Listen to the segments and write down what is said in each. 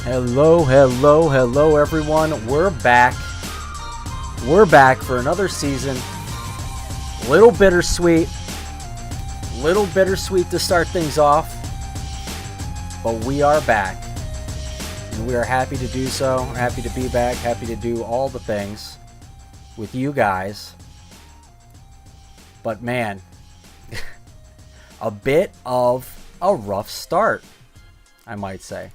Hello, hello, hello, everyone. We're back. We're back for another season. Little bittersweet to start things off. But we are back. And we are happy to do so. We're happy to be back. Happy to do all the things with you guys. But man, a bit of a rough start, I might say.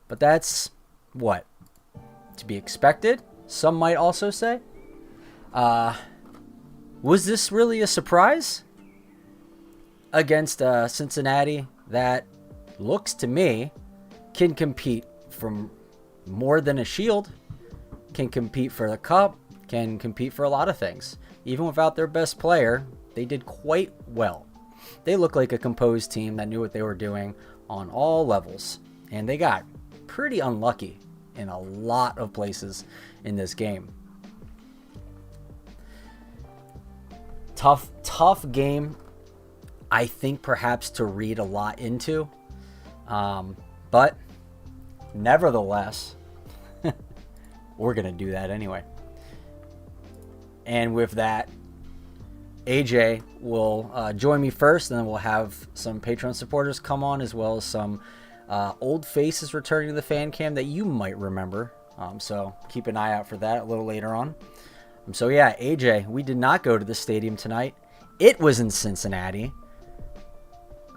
But that's what? To be expected, some might also say. Was this really a surprise? Against Cincinnati that looks to me can compete for more than a shield, can compete for the cup, can compete for a lot of things. Even without their best player, they did quite well. They look like a composed team that knew what they were doing on all levels. And they got pretty unlucky in a lot of places in this game. Tough game, I think, perhaps to read a lot into. But nevertheless, we're going to do that anyway. And with that, AJ will join me first, and then we'll have some Patreon supporters come on, as well as some old faces returning to the fan cam that you might remember. So keep an eye out for that a little later on. So yeah, AJ, we did not go to the stadium tonight. It was in Cincinnati.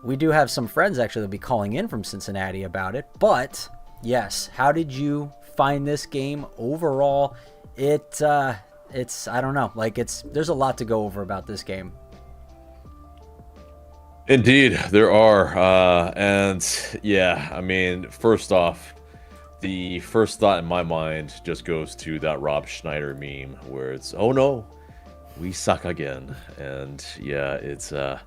We do have some friends actually that'll be calling in from Cincinnati about it. But yes, how did you find this game overall? It's I don't know, there's a lot to go over about this game. Indeed, there are. And yeah, I mean, first off, the first thought in my mind just goes to that Rob Schneider meme where it's, oh no, we suck again. And yeah, it's, I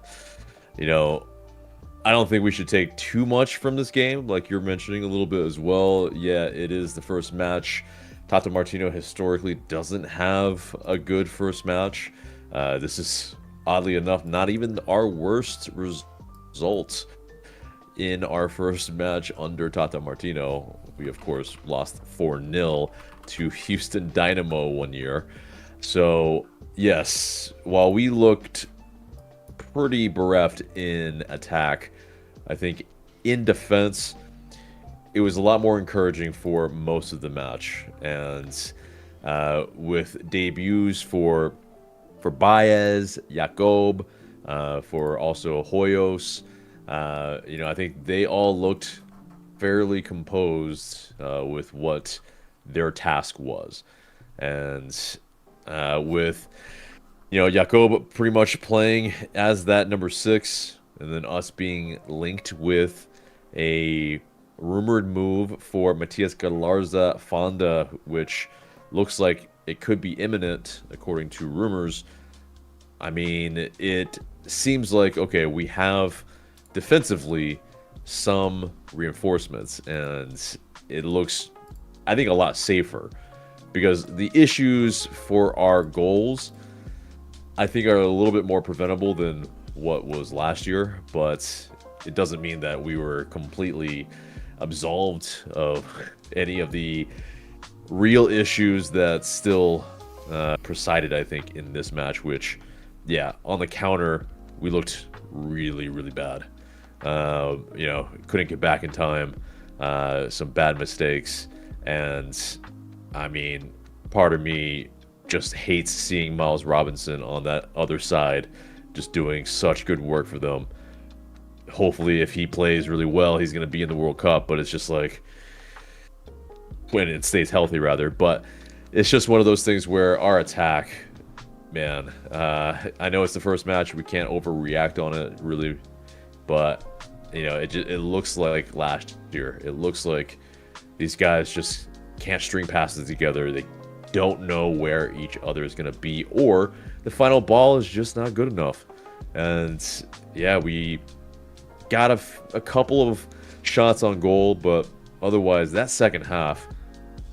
don't think we should take too much from this game, like you're mentioning a little bit as well. Yeah, it is the first match. Tata Martino historically doesn't have a good first match. This is, oddly enough, not even our worst result in our first match under Tata Martino. We, of course, lost 4-0 to Houston Dynamo one year. So, yes, while we looked pretty bereft in attack, I think in defense, it was a lot more encouraging for most of the match. And with debuts for Baez, Jacob, for also Hoyos, I think they all looked fairly composed with what their task was. And with, Jacob pretty much playing as that number 6, and then us being linked with a rumored move for Matias Galarza Fonda, which looks like it could be imminent according to rumors. I mean, it seems like, okay, we have defensively some reinforcements, and it looks, I think, a lot safer, because the issues for our goals, I think, are a little bit more preventable than what was last year, but it doesn't mean that we were completely absolved of any of the real issues that still presided, I think, in this match, which, yeah, on the counter, we looked really, really bad. Couldn't get back in time, some bad mistakes, and, I mean, part of me just hates seeing Miles Robinson on that other side, just doing such good work for them. Hopefully, if he plays really well, he's going to be in the World Cup, but it's just like, when it stays healthy, rather. But it's just one of those things where our attack, man, I know it's the first match, we can't overreact on it, really, but, it looks like last year. It looks like these guys just can't string passes together. They don't know where each other is going to be, or the final ball is just not good enough. And, yeah, we got a couple of shots on goal, but otherwise, that second half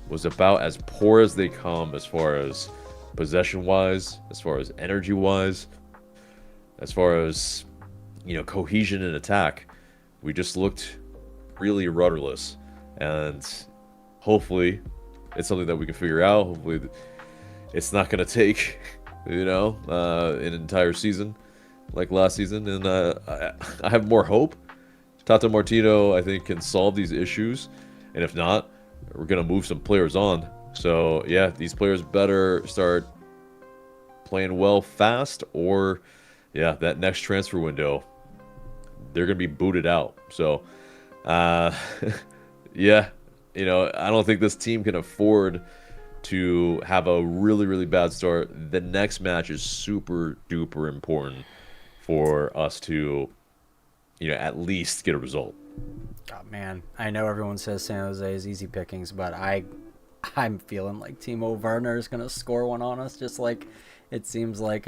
was about as poor as they come as far as possession-wise, as far as energy-wise, as far as, cohesion in attack. We just looked really rudderless. And hopefully it's something that we can figure out. Hopefully it's not going to take, an entire season like last season. And I have more hope. Tata Martino, I think, can solve these issues. And if not, we're going to move some players on. So, yeah, these players better start playing well fast, or, yeah, that next transfer window, they're going to be booted out. So, yeah, I don't think this team can afford to have a really, really bad start. The next match is super duper important for us to, at least get a result. Oh, man, I know everyone says San Jose is easy pickings, but I'm feeling like Timo Werner is going to score one on us, just like it seems like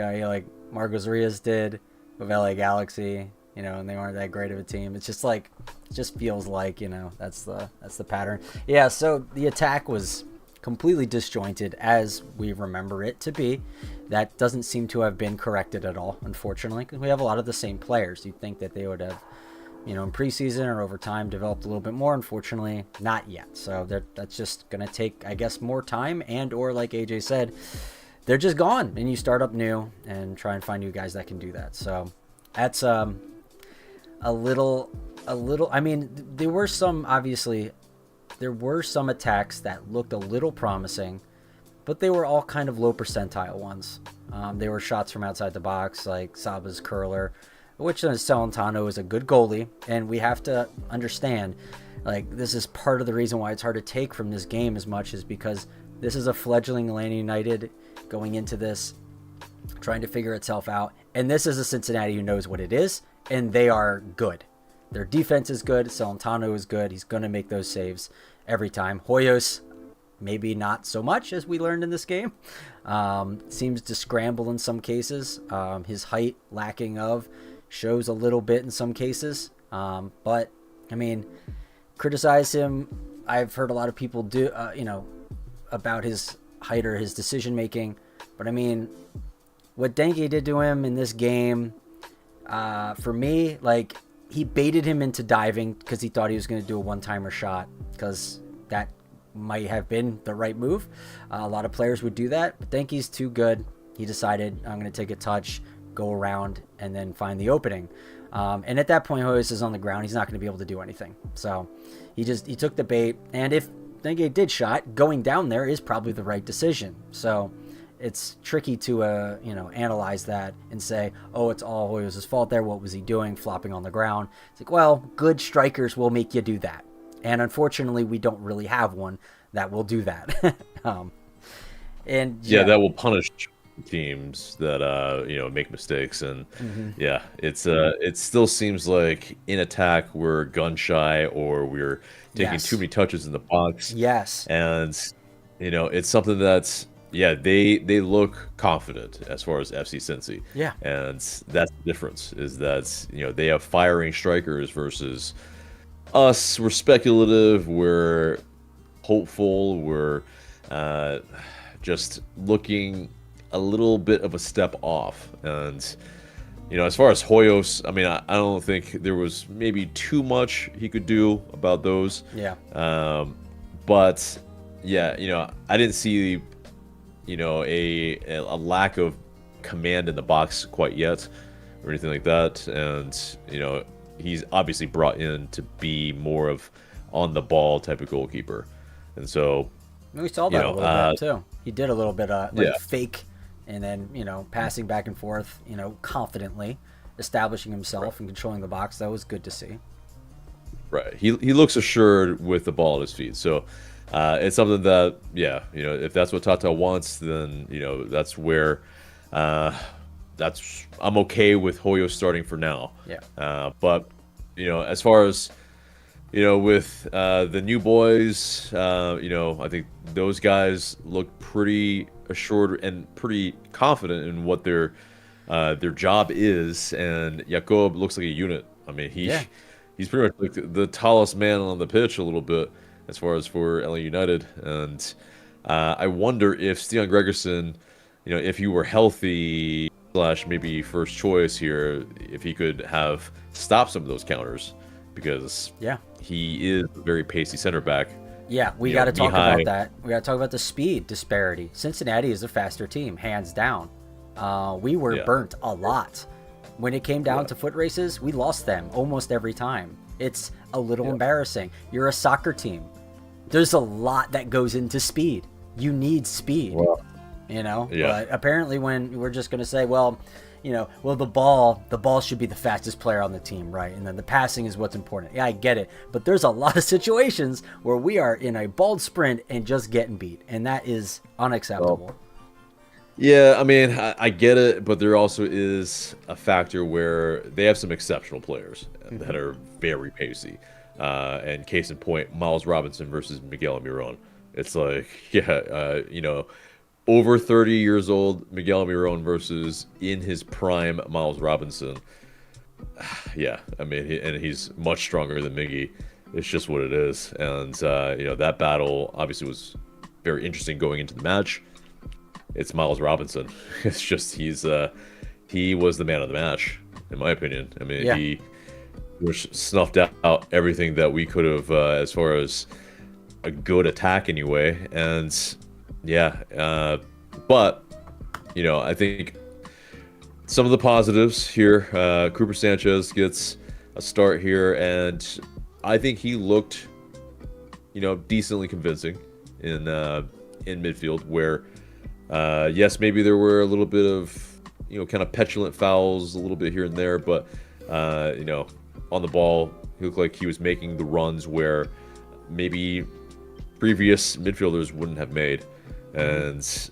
Marcos Rios did with LA Galaxy, and they weren't that great of a team. It's just like, it just feels like, that's the pattern. Yeah, so the attack was completely disjointed as we remember it to be. That doesn't seem to have been corrected at all, unfortunately, because we have a lot of the same players. You'd think that they would have, in preseason or over time developed a little bit more. Unfortunately, not yet. So that's just going to take, I guess, more time, and or like AJ said, they're just gone, and you start up new and try and find new guys that can do that. So that's a little, I mean, there were some attacks that looked a little promising, but they were all kind of low percentile ones. They were shots from outside the box, like Saba's curler, which Celentano is a good goalie, and we have to understand, like, this is part of the reason why it's hard to take from this game as much, is because this is a fledgling Atlanta United going into this, trying to figure itself out, and this is a Cincinnati who knows what it is, and they are good. Their defense is good. Celentano is good. He's going to make those saves every time. Hoyos, maybe not so much, as we learned in this game. Seems to scramble in some cases. His height lacking of shows a little bit in some cases. But, I mean, criticize him. I've heard a lot of people do, about his height or his decision making. But, I mean, what Dengue did to him in this game, for me, like, he baited him into diving because he thought he was going to do a one-timer shot, because that might have been the right move. A lot of players would do that, but Denke's too good. He decided, I'm going to take a touch, go around, and then find the opening. And at that point, Hoyos is on the ground. He's not going to be able to do anything. So he took the bait. And if Dengue did shot, going down there is probably the right decision. So it's tricky to, analyze that and say, oh, it's all Hoyos' fault there. What was he doing? Flopping on the ground. It's like, well, good strikers will make you do that. And unfortunately, we don't really have one that will do that. That will punish teams that, make mistakes. And yeah, it still seems like in attack, we're gun shy, or we're taking too many touches in the box. Yes. And, it's something that's, they look confident as far as FC Cincy. Yeah. And that's the difference, is that, they have firing strikers versus us. We're speculative, we're hopeful, we're just looking a little bit of a step off. And, as far as Hoyos, I mean, I don't think there was maybe too much he could do about those. Yeah. But, yeah, I didn't see a lack of command in the box quite yet, or anything like that. And he's obviously brought in to be more of on the ball type of goalkeeper. And so we saw that a little bit too. He did a little bit of fake, and then passing back and forth, confidently establishing himself and controlling the box. That was good to see. Right. He looks assured with the ball at his feet. So it's something that, if that's what Tata wants, then, that's where I'm okay with Hoyo starting for now. Yeah. But, as far as, with the new boys, I think those guys look pretty assured and pretty confident in what their job is. And Jakob looks like a unit. I mean, he's pretty much like the tallest man on the pitch a little bit, as far as for LA United. And I wonder if Stian Gregerson, if he were healthy / maybe first choice here, if he could have stopped some of those counters, because he is a very pacey center back, Yeah, we got to talk about that. We got to talk about the speed disparity. Cincinnati is a faster team, hands down. We were burnt a lot. When it came down to foot races, we lost them almost every time. It's a little embarrassing. You're a soccer team. There's a lot that goes into speed. You need speed, you know? But apparently when we're just going to say, well, the ball should be the fastest player on the team, right? And then the passing is what's important. Yeah, I get it. But there's a lot of situations where we are in a bald sprint and just getting beat. And that is unacceptable. Well, yeah, I mean, I get it, but there also is a factor where they have some exceptional players that are very pacey. And case in point, Miles Robinson versus Miguel Almiron. It's like, over 30 years old, Miguel Almiron versus in his prime, Miles Robinson. Yeah, I mean, he's much stronger than Miggy. It's just what it is. And, that battle obviously was very interesting going into the match. It's Miles Robinson. It's just he was the man of the match, in my opinion. I mean, he snuffed out everything that we could have as far as a good attack anyway. And but I think some of the positives here, Cooper Sanchez gets a start here, and I think he looked decently convincing in midfield, where yes, maybe there were a little bit of kind of petulant fouls a little bit here and there, but on the ball he looked like he was making the runs where maybe previous midfielders wouldn't have made. And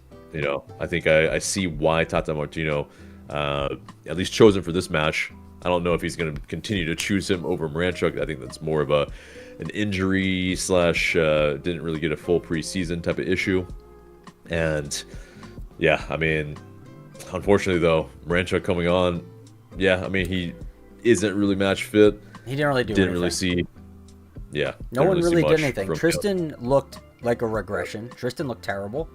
I think I see why Tata Martino at least chose him for this match. I don't know if he's going to continue to choose him over Moranchuk. I think that's more of an injury / didn't really get a full preseason type of issue. And yeah, I mean, unfortunately though, Moranchuk coming on, I mean, he isn't really match fit. He didn't really do anything. Really see. Yeah. No one really did anything. Tristan looked like a regression. Tristan looked terrible.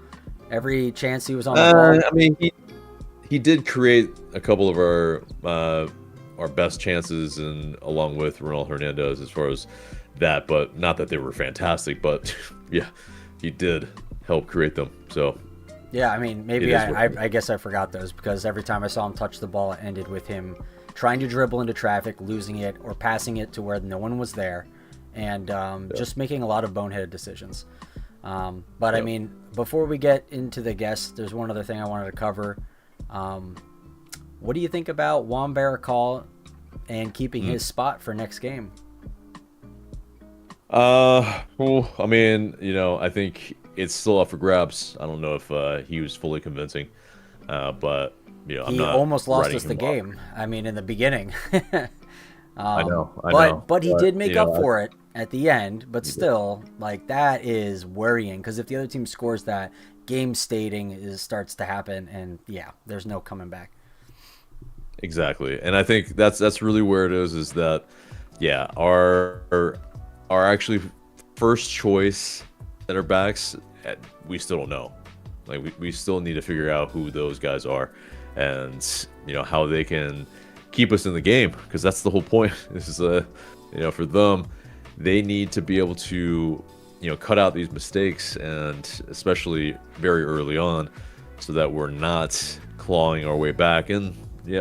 Every chance he was on the ball. I mean, he did create a couple of our best chances, and along with Ronald Hernandez as far as that, but not that they were fantastic. But yeah, he did help create them. So yeah, I mean, maybe I guess I forgot those, because every time I saw him touch the ball, it ended with him trying to dribble into traffic, losing it, or passing it to where no one was there, and just making a lot of boneheaded decisions. But I mean, before we get into the guests, there's one other thing I wanted to cover. What do you think about Juan Barracall and keeping his spot for next game? Well, I mean, I think it's still up for grabs. I don't know if he was fully convincing, but I'm he not almost lost us the game. I mean, in the beginning. I know. But he did make up for it at the end. But still, like, that is worrying, because if the other team scores that, game stating starts to happen, and there's no coming back. Exactly, and I think that's really where it is that our actually first choice center backs, we still don't know. Like, we still need to figure out who those guys are, and how they can keep us in the game, because that's the whole point. This is for them, they need to be able to cut out these mistakes, and especially very early on, so that we're not clawing our way back. And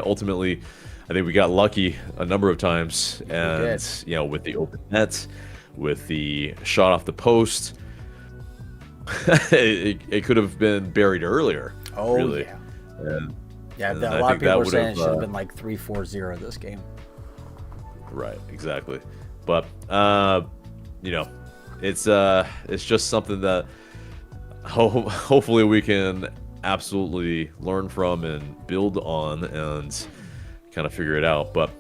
ultimately, I think we got lucky a number of times, and with the open net, with the shot off the post, it could have been buried earlier. Oh, really. A lot of people were saying it should have been like 3-4-0 this game. Right, exactly. But it's just something that hopefully we can absolutely learn from and build on and kind of figure it out. But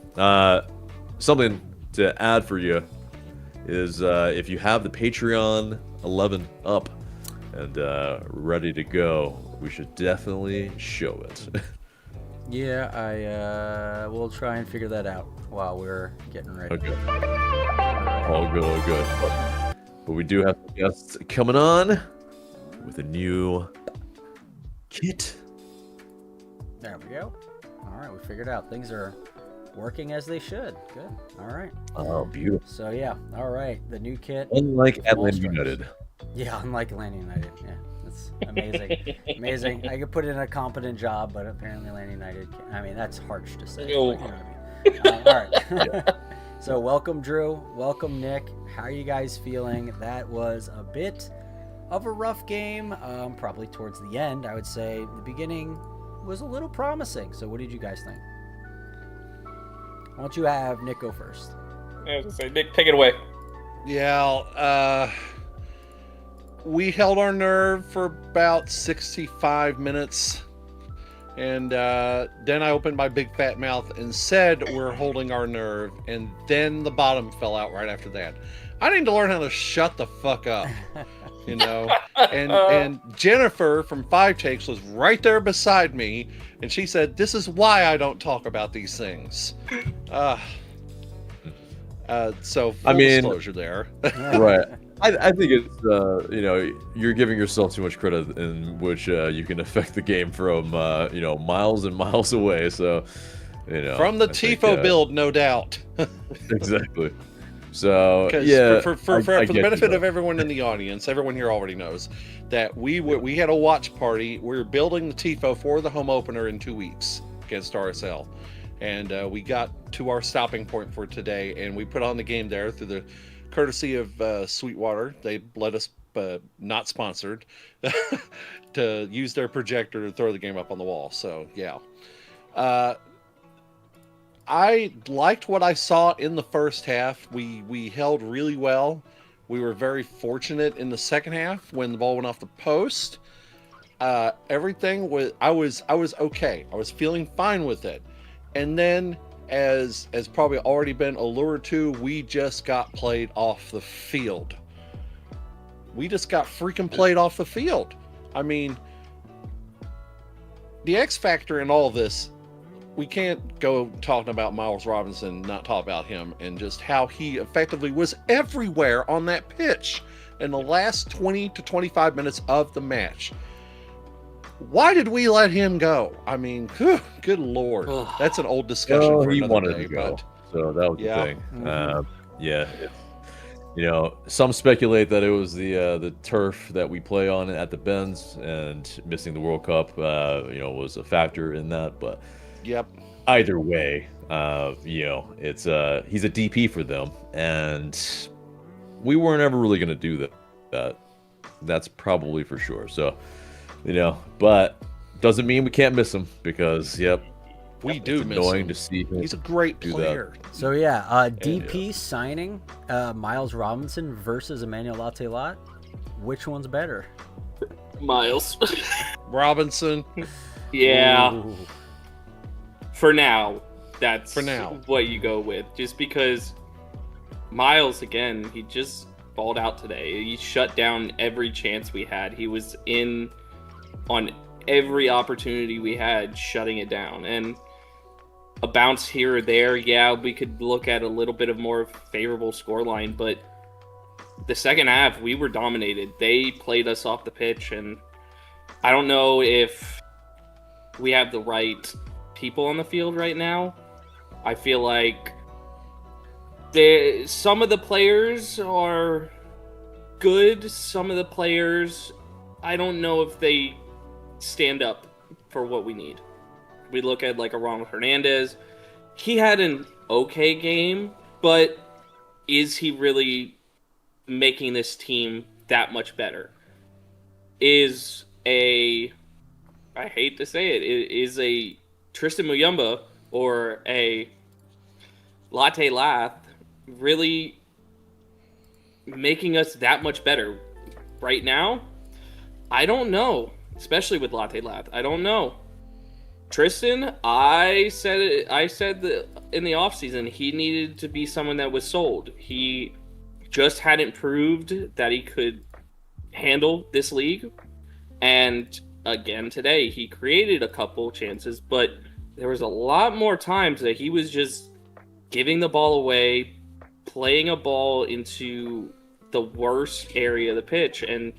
something to add for you is if you have the Patreon 11 up and ready to go, we should definitely show it. I will try and figure that out while we're getting ready. Okay. All good. But we do have guests coming on with a new kit. There we go. All right, we figured out. Things are working as they should. Good. All right. Oh, beautiful. So yeah, all right. The new kit. Unlike Small Atlanta stripes. United. Yeah, unlike Atlanta United. Yeah, that's amazing. Amazing. I could put in a competent job, but apparently Atlanta United can't. I mean, that's harsh to say. But you know what I mean. All right. So welcome, Drew. Welcome, Nick. How are you guys feeling? That was a bit of a rough game. Probably towards the end, I would say the beginning was a little promising. So what did you guys think? Why don't you have Nick go first? I was gonna say, Nick, take it away. Yeah, we held our nerve for about 65 minutes. And then I opened my big fat mouth and said we're holding our nerve. And then the bottom fell out right after that. I need to learn how to shut the fuck up. You know, and Jennifer from 5 Takes was right there beside me, and she said, "This is why I don't talk about these things." So full disclosure there. Right. I think it's you're giving yourself too much credit in which you can affect the game from miles and miles away. So from the Tifo build, no doubt. Exactly. So for the benefit of everyone in the audience, everyone here already knows that we had a watch party. We're building the Tifo for the home opener in 2 weeks against RSL, and we got to our stopping point for today, and we put on the game there through the courtesy of Sweetwater. They let us, not sponsored, to use their projector to throw the game up on the wall. So yeah. I liked what I saw in the first half. We held really well. We were very fortunate in the second half when the ball went off the post. Everything was I was okay. I was feeling fine with it. And then as probably already been allured to, we just got played off the field. We just got freaking played off the field. I mean, the X factor in all of this, we can't go talking about Miles Robinson, not talk about him, and just how he effectively was everywhere on that pitch in the last 20 to 25 minutes of the match. Why did we let him go? I mean, good Lord. That's an old discussion for another day. So that was the thing. Some speculate that it was the turf that we play on at the Benz, and missing the World Cup, was a factor in that. But yep. Either way, it's he's a DP for them, and we weren't ever really going to do that. That's probably for sure. So, but doesn't mean we can't miss him, because we do miss annoying him. To see him. He's a great player. So DP signing Miles Robinson versus Emmanuel Latte-Lat. Which one's better? Miles. Robinson. Yeah. Ooh. For now, that's now what you go with. Just because Miles, again, he just balled out today. He shut down every chance we had. He was in on every opportunity we had, shutting it down. And a bounce here or there, we could look at a little bit of more favorable scoreline, but the second half, we were dominated. They played us off the pitch, and I don't know if we have the right people on the field right now. I feel like some of the players are good. Some of the players, I don't know if they stand up for what we need. We look at like a Ronald Hernandez. He had an okay game, but is he really making this team that much better? I hate to say it, is a Tristan Muyumba or a Latte Lath really making us that much better right now? I don't know, especially with Latte Lath. I don't know. Tristan, I said that in the offseason he needed to be someone that was sold. He just hadn't proved that he could handle this league. And again today, he created a couple chances, but there was a lot more times that he was just giving the ball away, playing a ball into the worst area of the pitch, and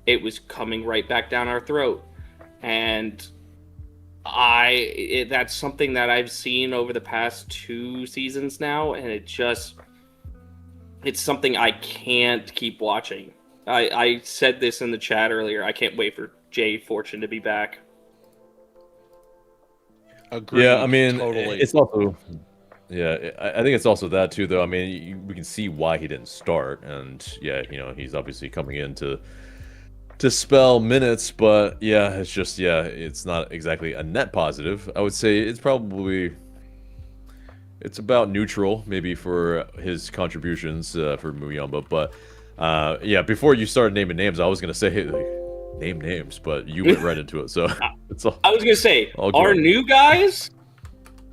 it was coming right back down our throat. And That's something that I've seen over the past 2 seasons now, and it's something I can't keep watching. I said this in the chat earlier. I can't wait for Jay Fortune to be back. Agreed. Yeah, I mean, totally. it's also, yeah, I think it's also that too, though. I mean, we can see why he didn't start, and yeah, he's obviously coming in to spell minutes, but yeah, it's just, yeah, it's not exactly a net positive. I would say it's about neutral, maybe, for his contributions for Muyamba, but yeah, before you started naming names, I was gonna say, like, name names, but you went right into it, so it's all. I was gonna say our new guys.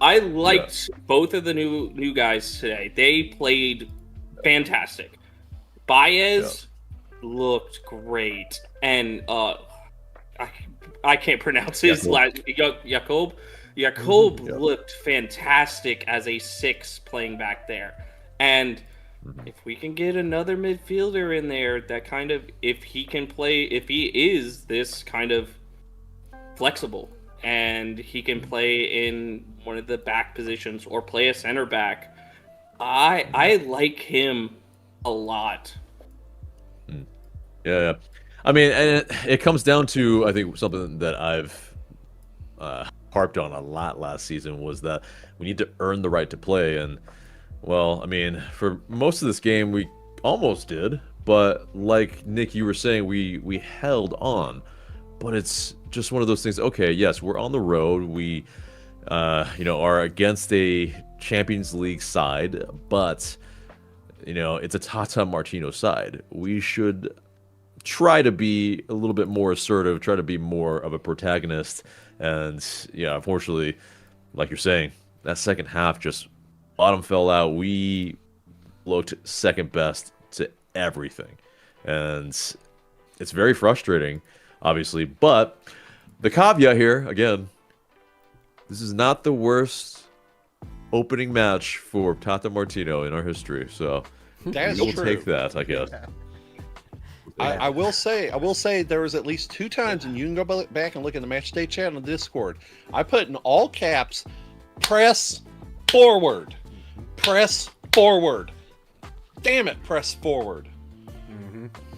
I liked both of the new guys today. They played fantastic. Baez looked great, and I can't pronounce his last. Jakob looked fantastic as a 6 playing back there, and if we can get another midfielder in there, that kind of, if he is this kind of flexible and he can play in one of the back positions or play a center back, I like him a lot. Yeah. I mean, and it comes down to, I think, something that I've harped on a lot last season, was that we need to earn the right to play. And, well, I mean, for most of this game, we almost did. But like Nick, you were saying, we held on. But it's just one of those things. Okay, yes, we're on the road. We, are against a Champions League side, but it's a Tata Martino side. We should try to be a little bit more assertive, try to be more of a protagonist. And yeah, unfortunately, like you're saying, that second half just bottom fell out. We looked second best to everything, and it's very frustrating, obviously. But the caveat here, again, this is not the worst opening match for Tata Martino in our history, so we'll take that, I guess. I will say there was at least 2 times, and you can go back and look at the Matchday chat on the Discord. I put in all caps, press forward. Press forward. Damn it, press forward.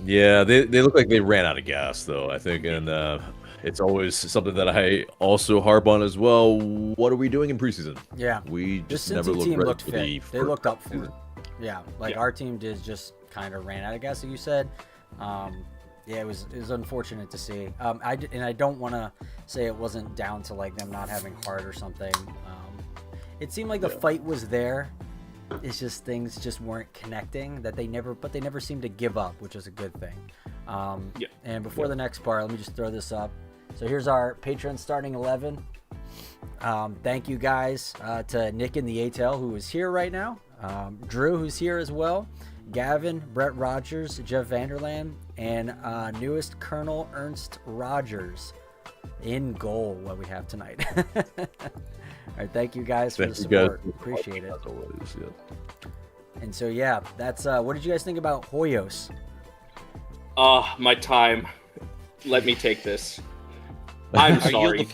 Yeah, they look like they ran out of gas, though, I think, and it's always something that I also harp on as well. What are we doing in preseason? Yeah. We This just never Cincy looked team ready looked for fit. the They looked up for it. season. Yeah, our team did just kind of ran out of gas, like you said. It was unfortunate to see. I don't want to say it wasn't down to like them not having heart or something. It seemed like the fight was there. It's just things just weren't connecting. They never seemed to give up, which is a good thing. And before the next part, let me just throw this up. So here's our Patreon starting 11. Thank you guys to Nick in the ATL, who is here right now. Drew, who's here as well. Gavin, Brett Rogers, Jeff Vanderland, and newest Colonel Ernst Rogers in goal, what we have tonight. All right, thank you guys for the support. Appreciate it. And so, yeah, that's what did you guys think about Hoyos? My time. Let me take this. I'm sorry.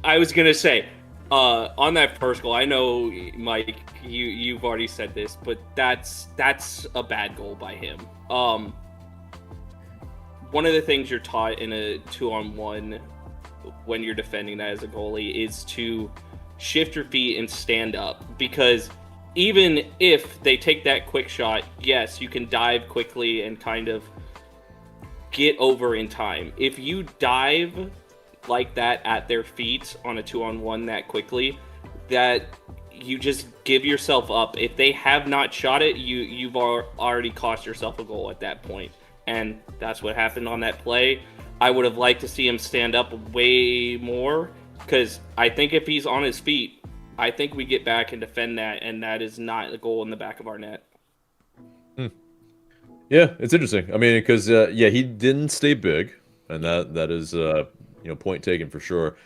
I was gonna say, on that first goal, I know, Mike, you've already said this, but that's a bad goal by him. One of the things you're taught in a 2-on-1 when you're defending that as a goalie is to shift your feet and stand up, because even if they take that quick shot, yes, you can dive quickly and kind of get over in time. If you dive like that at their feet on a 2-on-1 that quickly, that you just give yourself up. If they have not shot it, you've already cost yourself a goal at that point. And that's what happened on that play. I would have liked to see him stand up way more, because I think if he's on his feet, I think we get back and defend that, and that is not a goal in the back of our net. Yeah, it's interesting. I mean, because he didn't stay big, and that is point taken for sure.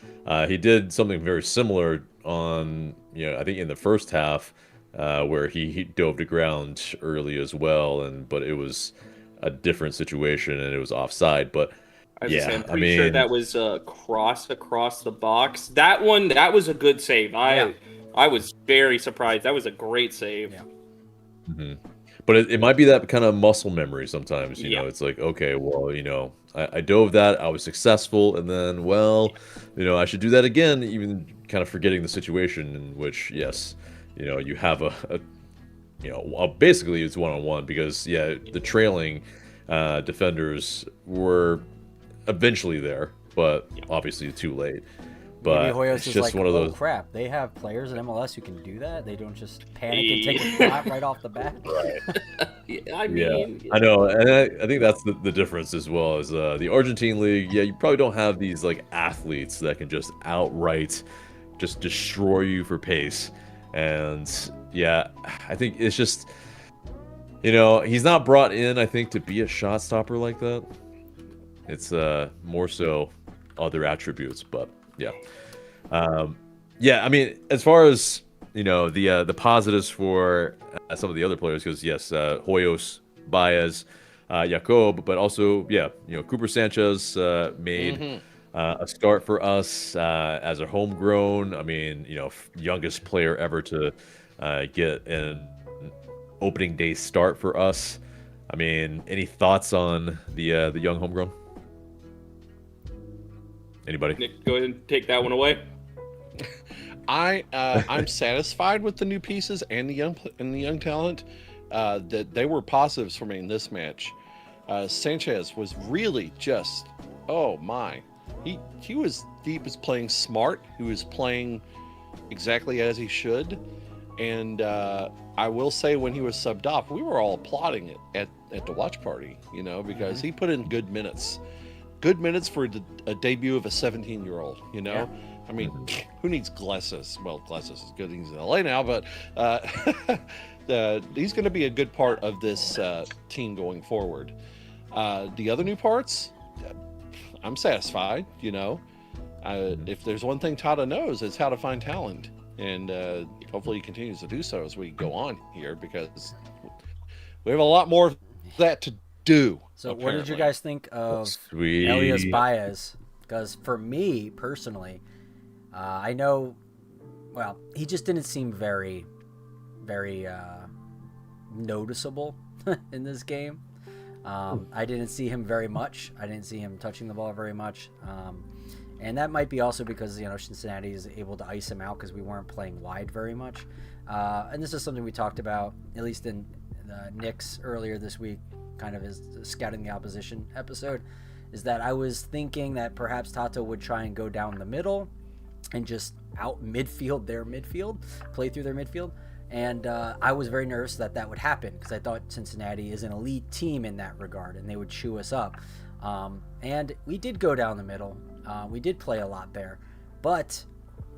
He did something very similar on I think in the first half, where he dove to ground early as well, but it was a different situation and it was offside. But I was Yeah, gonna say, I'm I pretty sure mean, that was cross across the box. That was a good save. Yeah. I was very surprised. That was a great save. Yeah. mhm. But it might be that kind of muscle memory sometimes, you Yeah. know. It's like, okay, well, you know, I dove that, I was successful, and then, well, you know, I should do that again, even kind of forgetting the situation in which, yes, you know, you have you know, basically it's one-on-one because, yeah, the trailing defenders were eventually there, but obviously too late. Maybe But Hoyos it's is just like, one of oh those. crap, they have players in MLS who can do that. They don't just panic and take a shot right off the bat. Yeah, I Yeah, mean, I know, and I think that's the difference as well as the Argentine league. Yeah, you probably don't have these like athletes that can just outright just destroy you for pace. And yeah, I think it's just, you know, he's not brought in, I think, to be a shot stopper like that. It's more so other attributes, but yeah. Yeah, I mean, as far as you know, the positives for some of the other players, because yes, Hoyos, Baez, Jacob, but also yeah, you know, Cooper Sanchez made a start for us as a homegrown. I mean, you know, youngest player ever to get an opening day start for us. I mean, any thoughts on the young homegrown? Anybody? Nick, go ahead and take that one away. I'm satisfied with the new pieces and the young talent. That they were positives for me in this match. Sanchez was really just, oh my, he was playing smart. He was playing exactly as he should, and I will say when he was subbed off, we were all applauding it at the watch party, you know, because he put in good minutes for a debut of a 17-year-old, you know. Yeah. I mean, who needs Glessis? Well, Glessis is good. He's in LA now, but he's going to be a good part of this team going forward. The other new parts, I'm satisfied. You know, if there's one thing Tata knows, it's how to find talent, and hopefully he continues to do so as we go on here, because we have a lot more of that to do. So what did you apparently. guys think of Sweet. Elias Baez? Because for me personally, I know, well, he just didn't seem very, very noticeable in this game. I didn't see him very much. I didn't see him touching the ball very much. And that might be also because, you know, Cincinnati is able to ice him out because we weren't playing wide very much. And this is something we talked about, at least in Nick's earlier this week, kind of his scouting the opposition episode, is that I was thinking that perhaps Tata would try and go down the middle and just out midfield their midfield, play through their midfield. And I was very nervous that would happen because I thought Cincinnati is an elite team in that regard and they would chew us up. And we did go down the middle. We did play a lot there, but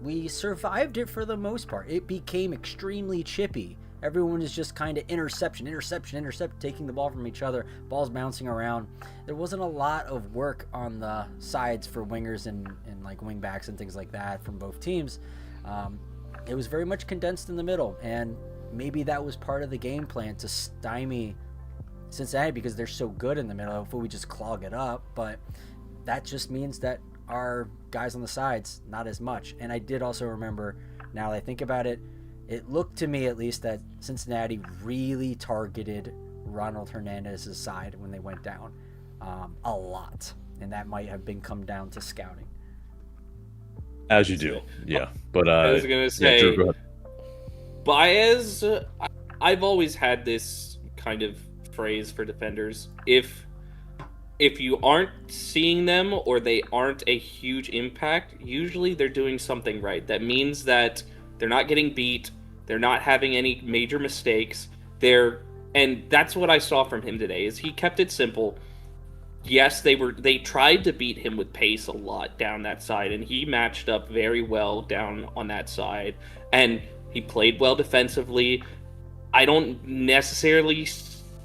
we survived it for the most part. It became extremely chippy. Everyone is just kind of intercept, taking the ball from each other, balls bouncing around. There wasn't a lot of work on the sides for wingers and like wing backs and things like that from both teams. It was very much condensed in the middle, and maybe that was part of the game plan to stymie Cincinnati because they're so good in the middle. If we just clog it up, but that just means that our guys on the sides, not as much. And I did also remember, now that I think about it, it looked to me at least that Cincinnati really targeted Ronald Hernandez's side when they went down a lot. And that might have come down to scouting. As you do, yeah. But I was gonna say, yeah, Drew, go ahead. Baez, I've always had this kind of phrase for defenders: if you aren't seeing them or they aren't a huge impact, usually they're doing something right. That means that they're not getting beat, they're not having any major mistakes. And that's what I saw from him today. Is he kept it simple. Yes, they tried to beat him with pace a lot down that side, and he matched up very well down on that side. And he played well defensively. I don't necessarily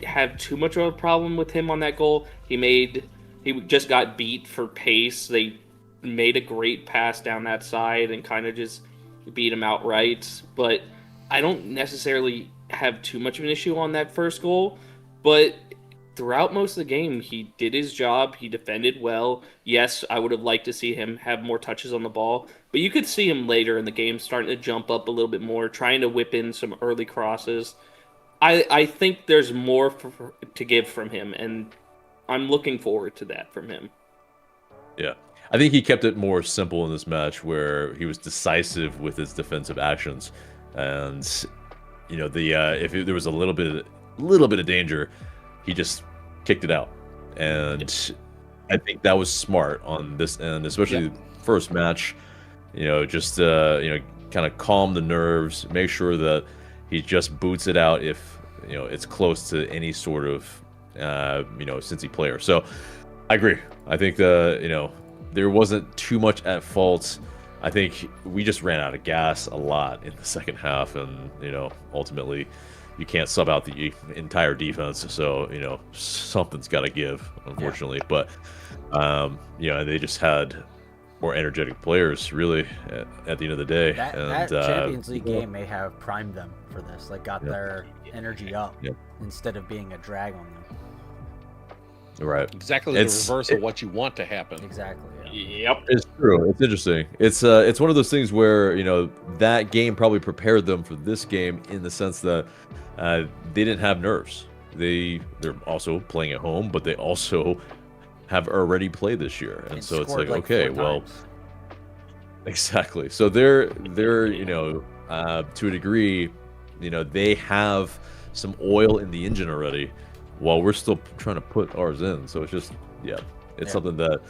have too much of a problem with him on that goal. He just got beat for pace. They made a great pass down that side and kind of just beat him outright. But I don't necessarily have too much of an issue on that first goal. But throughout most of the game, he did his job. He defended well. Yes, I would have liked to see him have more touches on the ball, but you could see him later in the game starting to jump up a little bit more, trying to whip in some early crosses. I think there's more to give from him, and I'm looking forward to that from him. Yeah. I think he kept it more simple in this match where he was decisive with his defensive actions. And, you know, if there was a little bit of danger, he just kicked it out. And I think that was smart on this end, especially the first match. You know, just, kind of calm the nerves, make sure that he just boots it out if, it's close to any sort of, Cincy player. So I agree. I think there wasn't too much at fault. I think we just ran out of gas a lot in the second half, and ultimately you can't sub out the entire defense, so something's got to give, unfortunately. But they just had more energetic players, really, at the end of the day. That Champions League game may have primed them for this, like got their energy up instead of being a drag on them. Right. Exactly the reverse of what you want to happen. Exactly. Yep. It's true. It's interesting. It's one of those things where, that game probably prepared them for this game in the sense that they didn't have nerves. They're also playing at home, but they also have already played this year. And so it's like okay, well, exactly. So they're to a degree, they have some oil in the engine already, while we're still trying to put ours in. So it's just, something that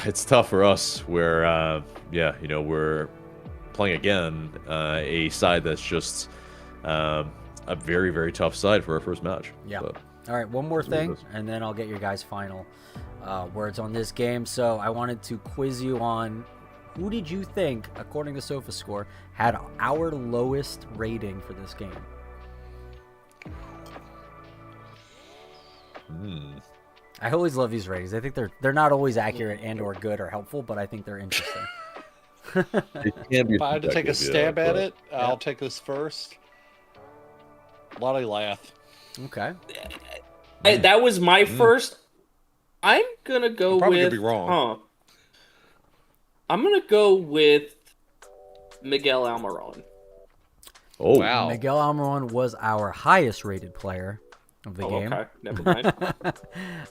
it's tough for us where, we're playing again a side that's just a very, very tough side for our first match. Yeah. But all right, one more thing, and then I'll get your guys' final words on this game. So I wanted to quiz you on who did you think, according to SofaScore, had our lowest rating for this game? I always love these ratings. I think they're not always accurate and or good or helpful, but I think they're interesting. it can be if I had to take a stab at it, I'll take this first. Lolly Lath. Okay. That was my first. I'm gonna go I'm probably with. gonna be wrong. I'm gonna go with Miguel Almiron. Oh wow! Miguel Almiron was our highest rated player of the game. Okay, never mind.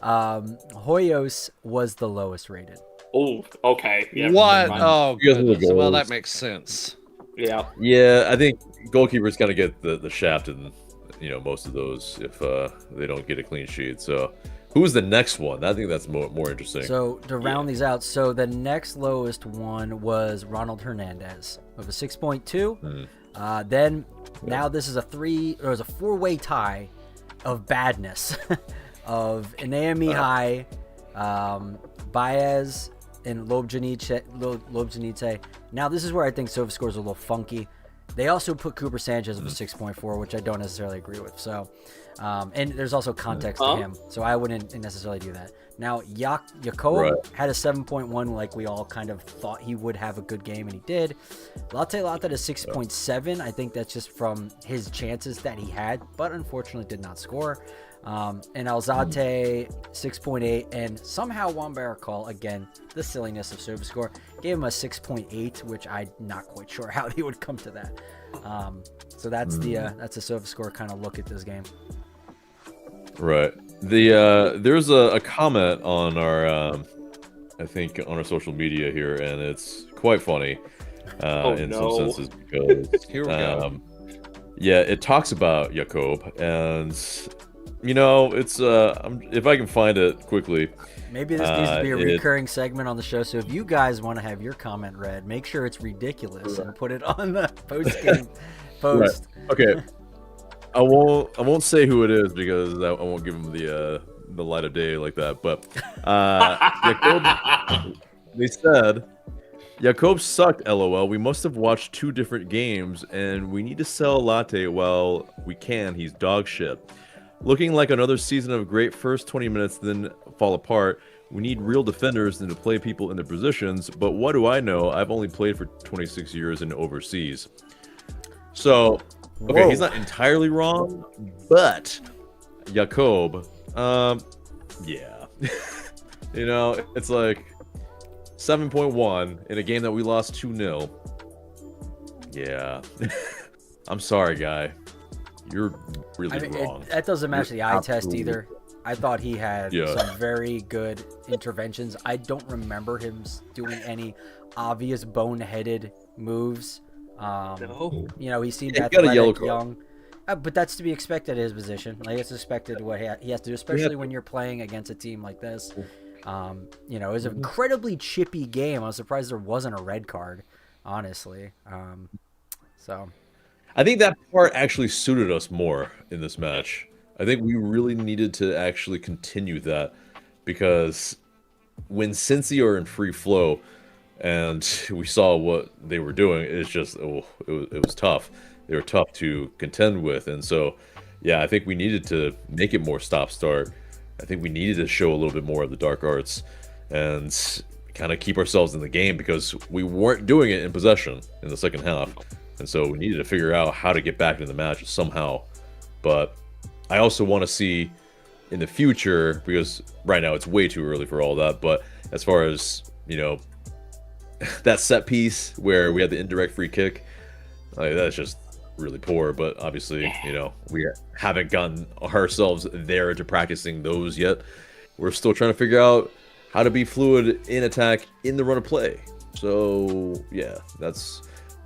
Hoyos was the lowest rated. Oh, okay. Yeah, what? Oh, goodness. Goals. Well, that makes sense. Yeah. Yeah, I think goalkeepers kind of get the shaft in, most of those if they don't get a clean sheet. So, who's the next one? I think that's more interesting. So to round these out, so the next lowest one was Ronald Hernandez with a 6.2. Now this is a four-way tie of badness of Enea Mihai, Baez, and Lobjanite. Now this is where I think SofaScore is a little funky. They also put Cooper Sanchez with a 6.4, which I don't necessarily agree with. So, and there's also context to him, so I wouldn't necessarily do that. Now, Jakob had a 7.1, like we all kind of thought he would have a good game, and he did. Latte at a 6.7. I think that's just from his chances that he had, but unfortunately did not score. And Alzate 6.8, and somehow Juan Baracol, again, the silliness of SofaScore, gave him a 6.8, which I'm not quite sure how he would come to that. So that's the SofaScore kind of look at this game. Right. There's a comment on our I think on our social media here, and it's quite funny in some senses because here we go. Yeah, it talks about Jakob, and it's if I can find it quickly. Maybe this needs to be a recurring segment on the show. So if you guys want to have your comment read, make sure it's ridiculous and put it on the post-game post. Right. Okay. I won't say who it is because I won't give him the light of day like that. But Jakob, they said Jakob sucked. LOL. We must have watched two different games, and we need to sell Latte while we can. He's dog shit. Looking like another season of great first 20 minutes, then fall apart. We need real defenders than to play people in their positions. But what do I know? I've only played for 26 years and overseas. So, okay, he's not entirely wrong, but Jakob, yeah. You know, it's like 7.1 in a game that we lost 2-0. Yeah. I'm sorry, guy. You're really wrong. That doesn't match the eye test absolutely- either. I thought he had Yeah. some very good interventions. I don't remember him doing any obvious boneheaded moves. No. You know, he seemed Yeah, he got a yellow athletic, card. young. But that's to be expected at his position. Like, it's expected what he has to do, especially when you're playing against a team like this. You know, it was an incredibly chippy game. I was surprised there wasn't a red card, honestly. So I think that part actually suited us more in this match. I think we really needed to actually continue that, because when Cincy are in free flow and we saw what they were doing, it's just, it was tough. They were tough to contend with. And so, yeah, I think we needed to make it more stop-start. I think we needed to show a little bit more of the dark arts and kind of keep ourselves in the game, because we weren't doing it in possession in the second half. And so we needed to figure out how to get back into the match somehow. But I also want to see in the future, because right now it's way too early for all that, but as far as, you know, that set piece where we had the indirect free kick, like, that's just really poor. But obviously, you know, we haven't gotten ourselves there to practicing those yet. We're still trying to figure out how to be fluid in attack in the run of play. So yeah, that's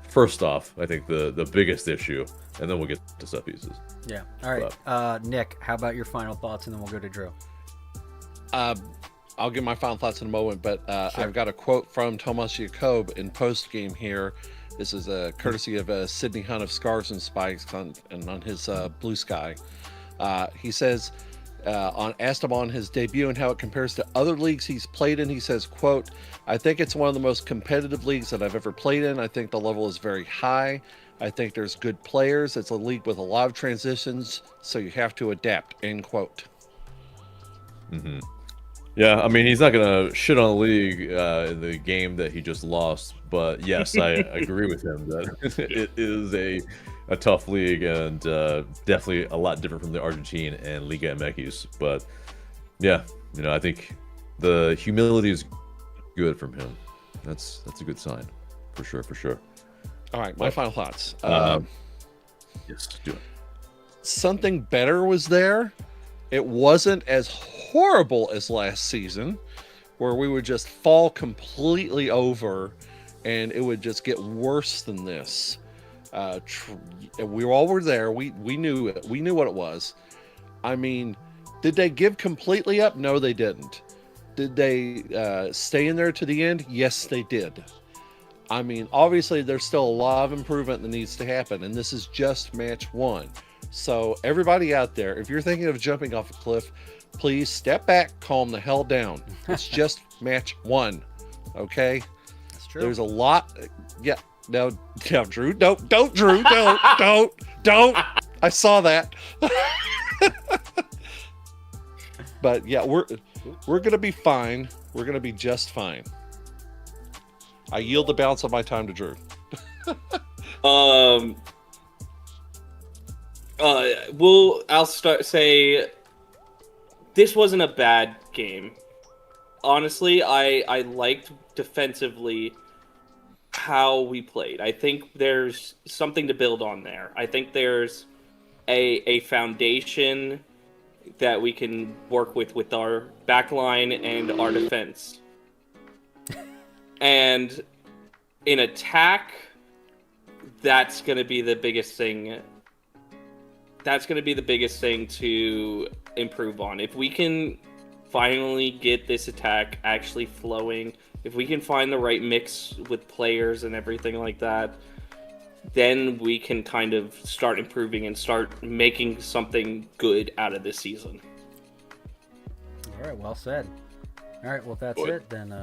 first off, I think the biggest issue, and then we'll get to set pieces. yeah. All right. Nick, how about your final thoughts, and then we'll go to Drew. I'll give my final thoughts in a moment, but I've got a quote from Tomas Jakob in post game here. This is a courtesy of Sidney Hunt of Scarves and Spikes on his Blue Sky. He says, asked him on his debut and how it compares to other leagues he's played in, he says, quote, "I think it's one of the most competitive leagues that I've ever played in. I think the level is very high. I think there's good players. It's a league with a lot of transitions, so you have to adapt," end quote. Mm-hmm. Yeah, I mean, he's not gonna shit on the league in the game that he just lost, but yes, I agree with him that it is a tough league, and definitely a lot different from the Argentine and Liga MX. But yeah, you know, I think the humility is good from him. That's a good sign, for sure. All right, my final thoughts. Yes, do it. Something better was there. It wasn't as horrible as last season, where we would just fall completely over and it would just get worse than this. We all were there. We knew it. We knew what it was. I mean, did they give completely up? No, they didn't. Did they stay in there to the end? Yes, they did. I mean, obviously, there's still a lot of improvement that needs to happen, and this is just match one. So everybody out there, if you're thinking of jumping off a cliff, please step back, calm the hell down. It's just match one, okay? That's true. There's a lot. Yeah. No, Drew, don't, Drew, don't. I saw that. But yeah, we're gonna be fine. We're gonna be just fine. I yield the balance of my time to Drew. I'll say this wasn't a bad game. Honestly, I liked defensively how we played. I think there's something to build on there. I think there's a foundation that we can work with our back line and our defense. And in attack, that's going to be the biggest thing. That's going to be the biggest thing to improve on. If we can finally get this attack actually flowing, if we can find the right mix with players and everything like that, then we can kind of start improving and start making something good out of this season. All right, well said. All right, well, if that's it, then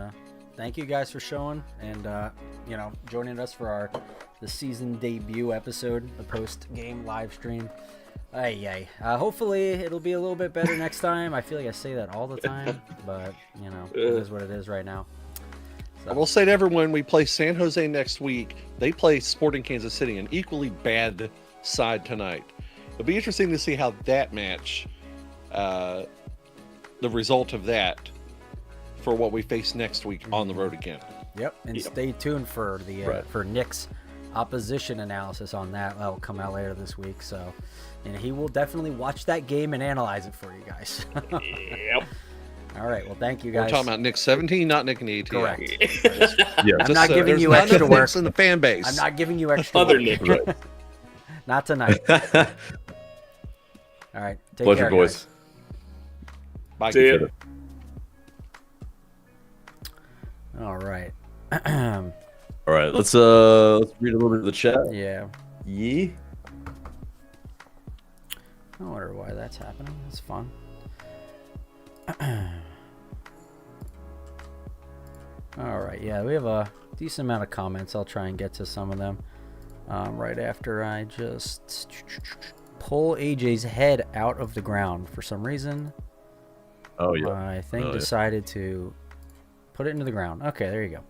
thank you guys for showing and joining us for the season debut episode, the post-game live stream. Hopefully it'll be a little bit better next time. I feel like I say that all the time, but it is what it is right now. I will say to everyone, we play San Jose next week. They play Sporting Kansas City, an equally bad side tonight. It'll be interesting to see how that match the result of that for what we face next week on the road again. Yep, and stay tuned for the for Nick's opposition analysis on that. That will come out later this week. So, and he will definitely watch that game and analyze it for you guys. Yep. All right. Well, thank you guys. We're talking about Nick 17, not Nick and ATL. Correct. Yeah. I'm not giving you extra work. Nicks in the fan base. I'm not giving you extra Other work. Nick. Right. Not tonight. All right. Take Pleasure, care, boys. guys. Bye. See ya. All right. All right, let's read a little bit of the chat. Yeah. Yeah. I wonder why that's happening. That's fun. All right. Yeah, we have a decent amount of comments. I'll try and get to some of them right after I just pull AJ's head out of the ground. For some reason, Oh yeah. I think decided to put it into the ground. Okay, there you go.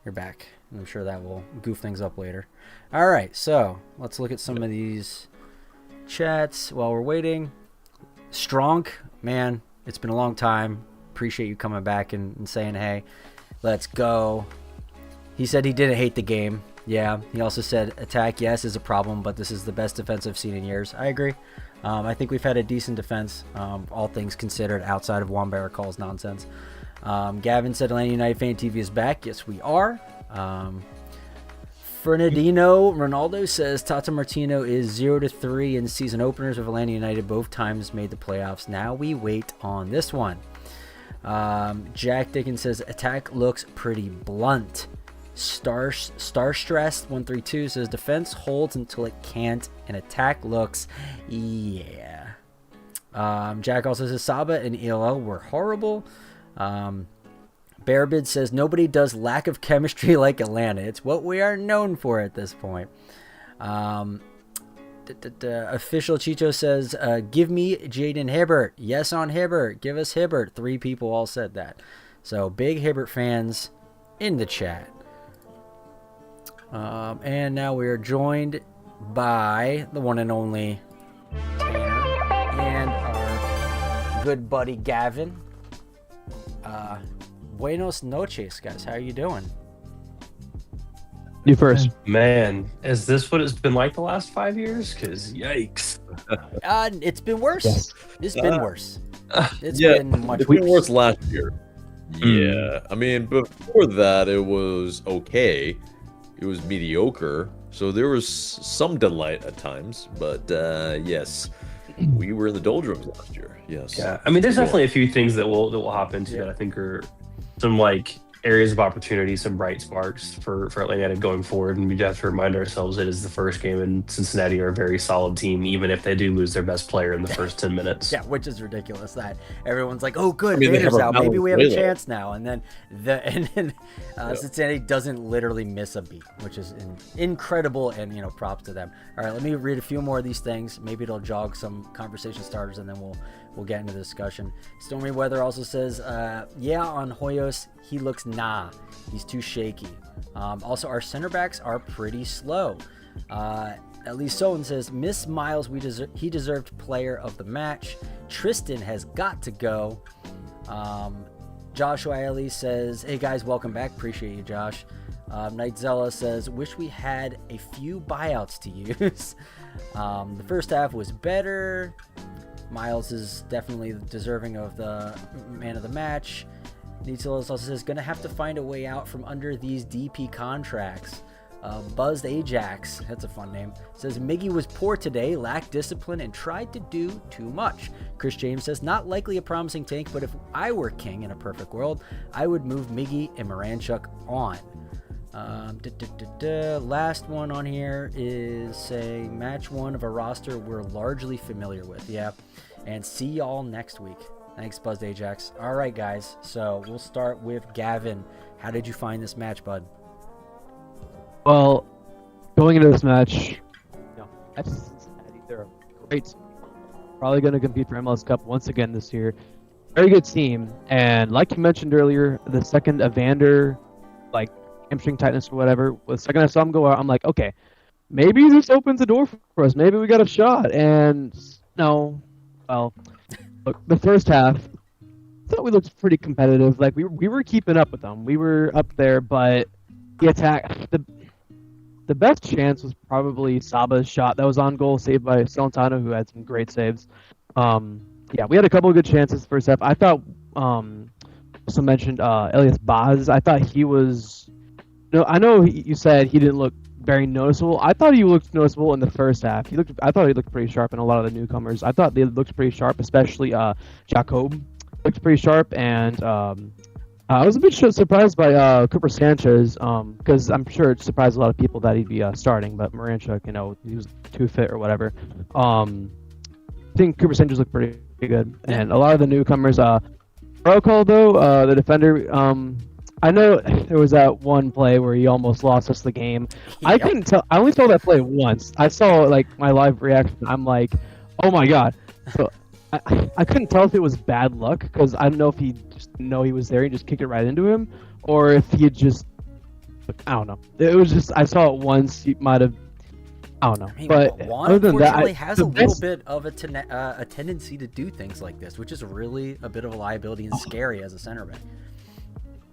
You're back. I'm sure that will goof things up later. All right, so let's look at some of these chats while we're waiting. Strong, man, it's been a long time. Appreciate you coming back and saying, hey, let's go. He said he didn't hate the game. Yeah, he also said attack, yes, is a problem, but this is the best defense I've seen in years. I agree. I think we've had a decent defense, all things considered, outside of Juan Barracal's nonsense. Gavin said Atlanta United Fan TV is back. Yes, we are. Fernandino Ronaldo says Tata Martino is 0-3 in season openers with Atlanta United. Both times made the playoffs. Now we wait on this one. Jack Dickens says attack looks pretty blunt. Star Stressed 132 says defense holds until it can't, and attack looks, yeah. Jack also says Saba and ELL were horrible. Bearbid says nobody does lack of chemistry like Atlanta. It's what we are known for at this point. Official Chicho says, give me Jaden Hibbert. Yes on Hibbert. Give us Hibbert. 3 people all said that. So big Hibbert fans in the chat. And now we are joined by the one and only Tanner and our good buddy Gavin. Buenos noches, guys. How are you doing? You first. Man, is this what it's been like the last 5 years? Because yikes. It's been worse. Yes. It's been worse. It's Yeah, been much it's been worse. worse last year. Yeah, I mean, before that, it was okay. It was mediocre. So there was some delight at times, but yes, we were in the doldrums last year. Yes. Yeah, I mean, there's definitely a few things that we'll hop into that I think are some like areas of opportunity, some bright sparks for Atlanta United going forward. And we have to remind ourselves it is the first game, and Cincinnati are a very solid team, even if they do lose their best player in the first 10 minutes. Yeah, which is ridiculous that everyone's like, "Oh, good, I mean, they Vader's have out. a Maybe we have a Valenzuela. chance now." And then Cincinnati doesn't literally miss a beat, which is incredible. And props to them. All right, let me read a few more of these things. Maybe it'll jog some conversation starters, and then we'll get into the discussion. Stormy Weather also says, "Yeah, on Hoyos, he looks he's too shaky." Also, our center backs are pretty slow. At least someone says, Miss Miles, he deserved player of the match. Tristan has got to go. Joshua Ellie says, hey guys, welcome back. Appreciate you, Josh. Nightzella says, wish we had a few buyouts to use. The first half was better. Miles is definitely deserving of the man of the match. Nightzella also says, gonna have to find a way out from under these DP contracts. Buzzed Ajax, that's a fun name, says Miggy was poor today, lacked discipline, and tried to do too much. Chris James says, not likely a promising tank, but if I were king in a perfect world, I would move Miggy and Moranchuk on. Last one on here is say match one of a roster we're largely familiar with. Yeah, and see y'all next week. Thanks, Buzzed Ajax. All right, guys, so we'll start with Gavin. How did you find this match, bud? Well, going into this match, that's Cincinnati. They're a great team. Probably going to compete for MLS Cup once again this year. Very good team. And like you mentioned earlier, the second Evander, like hamstring tightness or whatever, the second I saw him go out, I'm like, okay, maybe this opens the door for us. Maybe we got a shot. And no, well, Look, the first half, I thought we looked pretty competitive. Like we were keeping up with them. We were up there, but the attack, the best chance was probably Saba's shot that was on goal, saved by Celentano, who had some great saves. Yeah, we had a couple of good chances first half. I thought, also mentioned Elias Baz. I thought he was. No, I know you said he didn't look very noticeable. I thought he looked noticeable in the first half. I thought he looked pretty sharp in a lot of the newcomers. I thought they looked pretty sharp, especially Jacob looked pretty sharp, and I was a bit surprised by Cooper Sanchez, because I'm sure it surprised a lot of people that he'd be starting, but Maranchuk, he was too fit or whatever. I think Cooper Sanchez looked pretty good, and a lot of the newcomers. Protocol though, the defender. I know there was that one play where he almost lost us the game. I couldn't tell. I only saw that play once. I saw like my live reaction. I'm like, oh my god. So I couldn't tell if it was bad luck because I don't know if he just know he was there and just kicked it right into him, or if he had just. I don't know. It was just I saw it once. He might have. I don't know. I mean, But Juan other than that, unfortunately has the a little best- bit of a tendency to do things like this, which is really a bit of a liability and scary as a center back.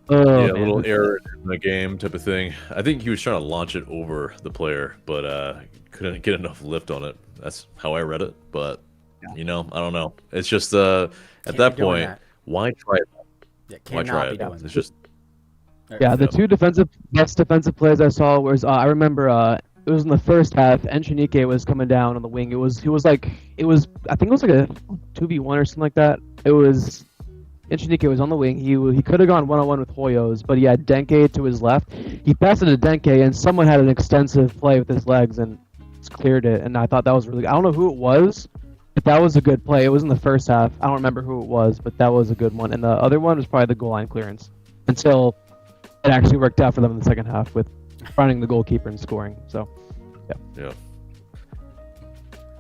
Oh, Yeah, a man. little error in the game type of thing. I think he was trying to launch it over the player, but couldn't get enough lift on it. That's how I read it. But I don't know. It's just at Can't that be doing point, that. why try it? Yeah, Why cannot try be it? doing It's that. just Yeah, the two best defensive plays I saw was I remember it was in the first half. Enchenike was coming down on the wing. I think it was like a 2v1 or something like that. It was Enchenike was on the wing. He could have gone one-on-one with Hoyos, but he had Denke to his left. He passed it to Denke, and someone had an extensive play with his legs and just cleared it. And I thought that was really. I don't know who it was, but that was a good play. It was in the first half. I don't remember who it was, but that was a good one. And the other one was probably the goal line clearance until it actually worked out for them in the second half with finding the goalkeeper and scoring. So,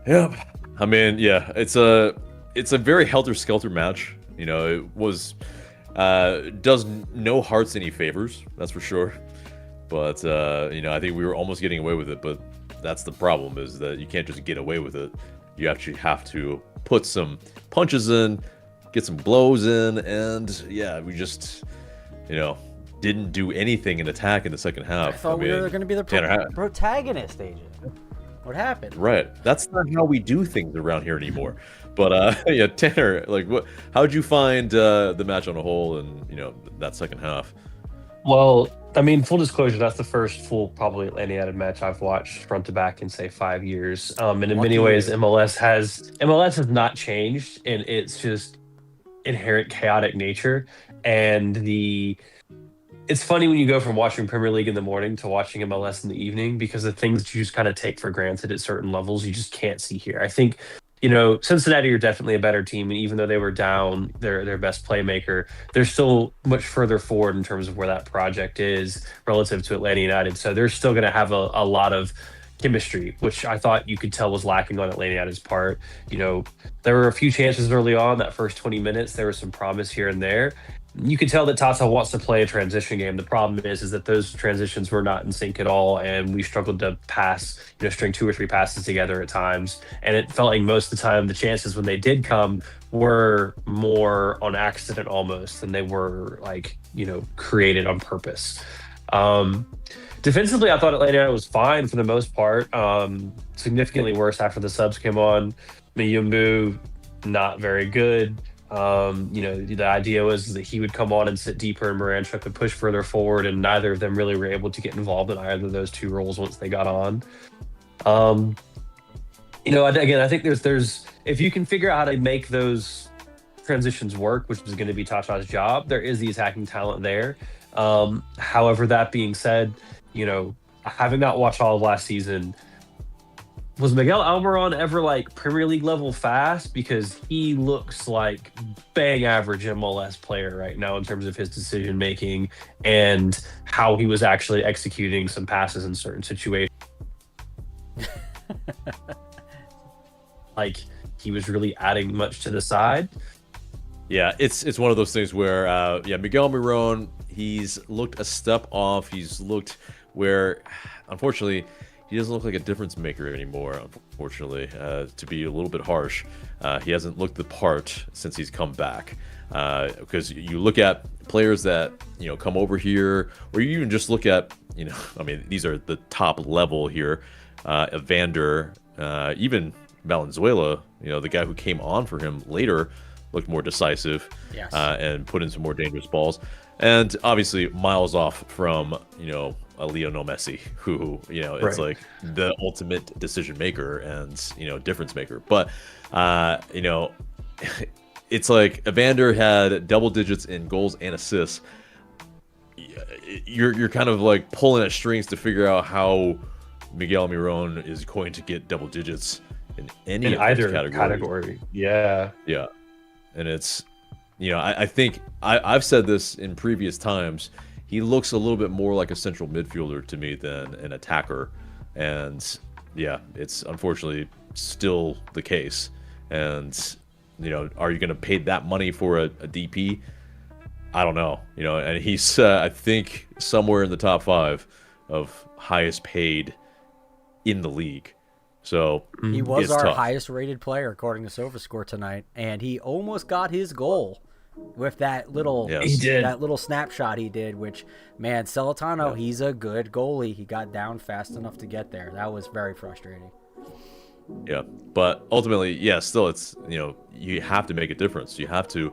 yeah. I mean, yeah, it's a very helter-skelter match. It was does no hearts any favors, that's for sure. But I think we were almost getting away with it. But that's the problem, is that you can't just get away with it. You actually have to put some punches in, get some blows in, and yeah, we just didn't do anything in attack in the second half. I thought we were going to be the Tanner, protagonist, AJ. What happened? right. That's not how we do things around here anymore. But yeah, Tanner, like, how'd you find the match on a whole, and that second half? Well, I mean, full disclosure, that's the first full probably Atlanta United match I've watched front to back in say 5 years. And in many ways, MLS has not changed in its just inherent chaotic nature. And it's funny when you go from watching Premier League in the morning to watching MLS in the evening, because the things that you just kind of take for granted at certain levels you just can't see here. I think Cincinnati are definitely a better team, and even though they were down their best playmaker, they're still much further forward in terms of where that project is relative to Atlanta United. So they're still going to have a lot of chemistry, which I thought you could tell was lacking on Atlanta United's part. There were a few chances early on. That first 20 minutes, there was some promise here and there. You can tell that Tata wants to play a transition game. The problem is that those transitions were not in sync at all, and we struggled to pass, string 2 or 3 passes together at times. And it felt like most of the time the chances when they did come were more on accident almost than they were created on purpose. Defensively, I thought Atlanta was fine for the most part. Significantly worse after the subs came on. Miyumbu, not very good. The idea was that he would come on and sit deeper, and Maranchuk would push further forward, and neither of them really were able to get involved in either of those two roles once they got on. Again, I think there's if you can figure out how to make those transitions work, which is going to be Tata's job, there is the attacking talent there. However, that being said, having not watched all of last season, was Miguel Almiron ever Premier League level fast? Because he looks like bang average MLS player right now in terms of his decision making and how he was actually executing some passes in certain situations. He was really adding much to the side. Yeah, it's one of those things where Miguel Almiron, he's looked a step off. He's looked where, unfortunately, he doesn't look like a difference maker anymore, unfortunately. To be a little bit harsh, he hasn't looked the part since he's come back. Because you look at players that come over here, or you even just look at I mean, these are the top level here. Evander, even Valenzuela, the guy who came on for him later, looked more decisive. Yes. And put in some more dangerous balls. And obviously miles off from a Lionel Messi, who it's like the ultimate decision maker and difference maker. But it's like Evander had double digits in goals and assists. You're kind of like pulling at strings to figure out how Miguel Miron is going to get double digits in any of either category. Yeah. And it's I think I've said this in previous times. He looks a little bit more like a central midfielder to me than an attacker, and it's unfortunately still the case. And are you going to pay that money for a DP? I don't know. And he's I think somewhere in the top 5 of highest paid in the league. So He was it's our tough. highest rated player according to SofaScore tonight, and he almost got his goal with that little Yes. He did. that little snapshot he did, which, man, Celentano, he's a good goalie. He got down fast enough to get there. That was very frustrating. Yeah, but ultimately, still, it's you have to make a difference. You have to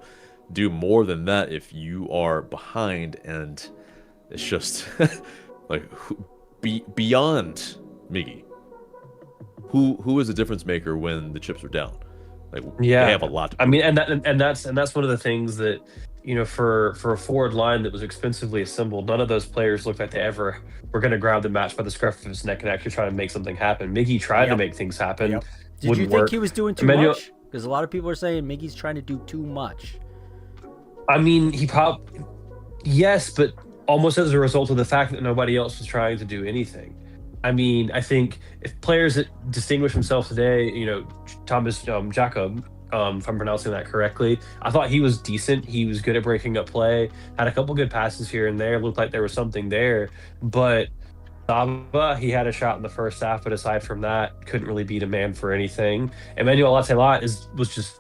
do more than that if you are behind, and it's just like beyond Miggy. Who is a difference maker when the chips are down? Like, they have a lot to I mean, and that's one of the things that for a forward line that was expensively assembled, none of those players looked like they ever were going to grab the match by the scruff of his neck and actually try to make something happen. Miggy tried to make things happen. Yep. Did you wouldn't think work. he was doing too Emmanuel- much? Because a lot of people are saying Miggy's trying to do too much. I mean, yes, but almost as a result of the fact that nobody else was trying to do anything. I mean, I think if players that distinguish themselves today, Thomas Jacob, if I'm pronouncing that correctly, I thought he was decent. He was good at breaking up play, had a couple good passes here and there, looked like there was something there. But Saba, he had a shot in the first half, but aside from that, couldn't really beat a man for anything. Emmanuel Lattelat was just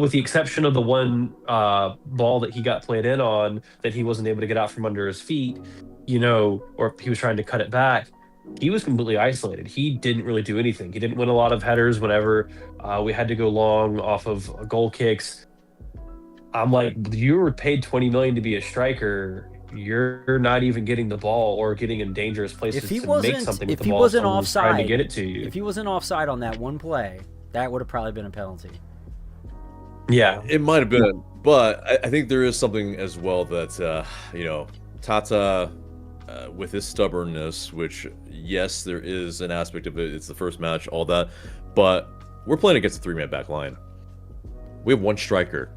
with the exception of the one ball that he got played in on that he wasn't able to get out from under his feet, or he was trying to cut it back. He was completely isolated. He didn't really do anything. He didn't win a lot of headers whenever we had to go long off of goal kicks. I'm like, you were paid $20 million to be a striker. You're not even getting the ball or getting in dangerous places to make something with the ball. If he wasn't Someone's trying offside, to get it to you. If he wasn't offside on that one play, that would have probably been a penalty. Yeah, It might have been, but I think there is something as well that Tata, with his stubbornness, which yes, there is an aspect of it. It's the first match, all that, but we're playing against a 3-man back line. We have one striker.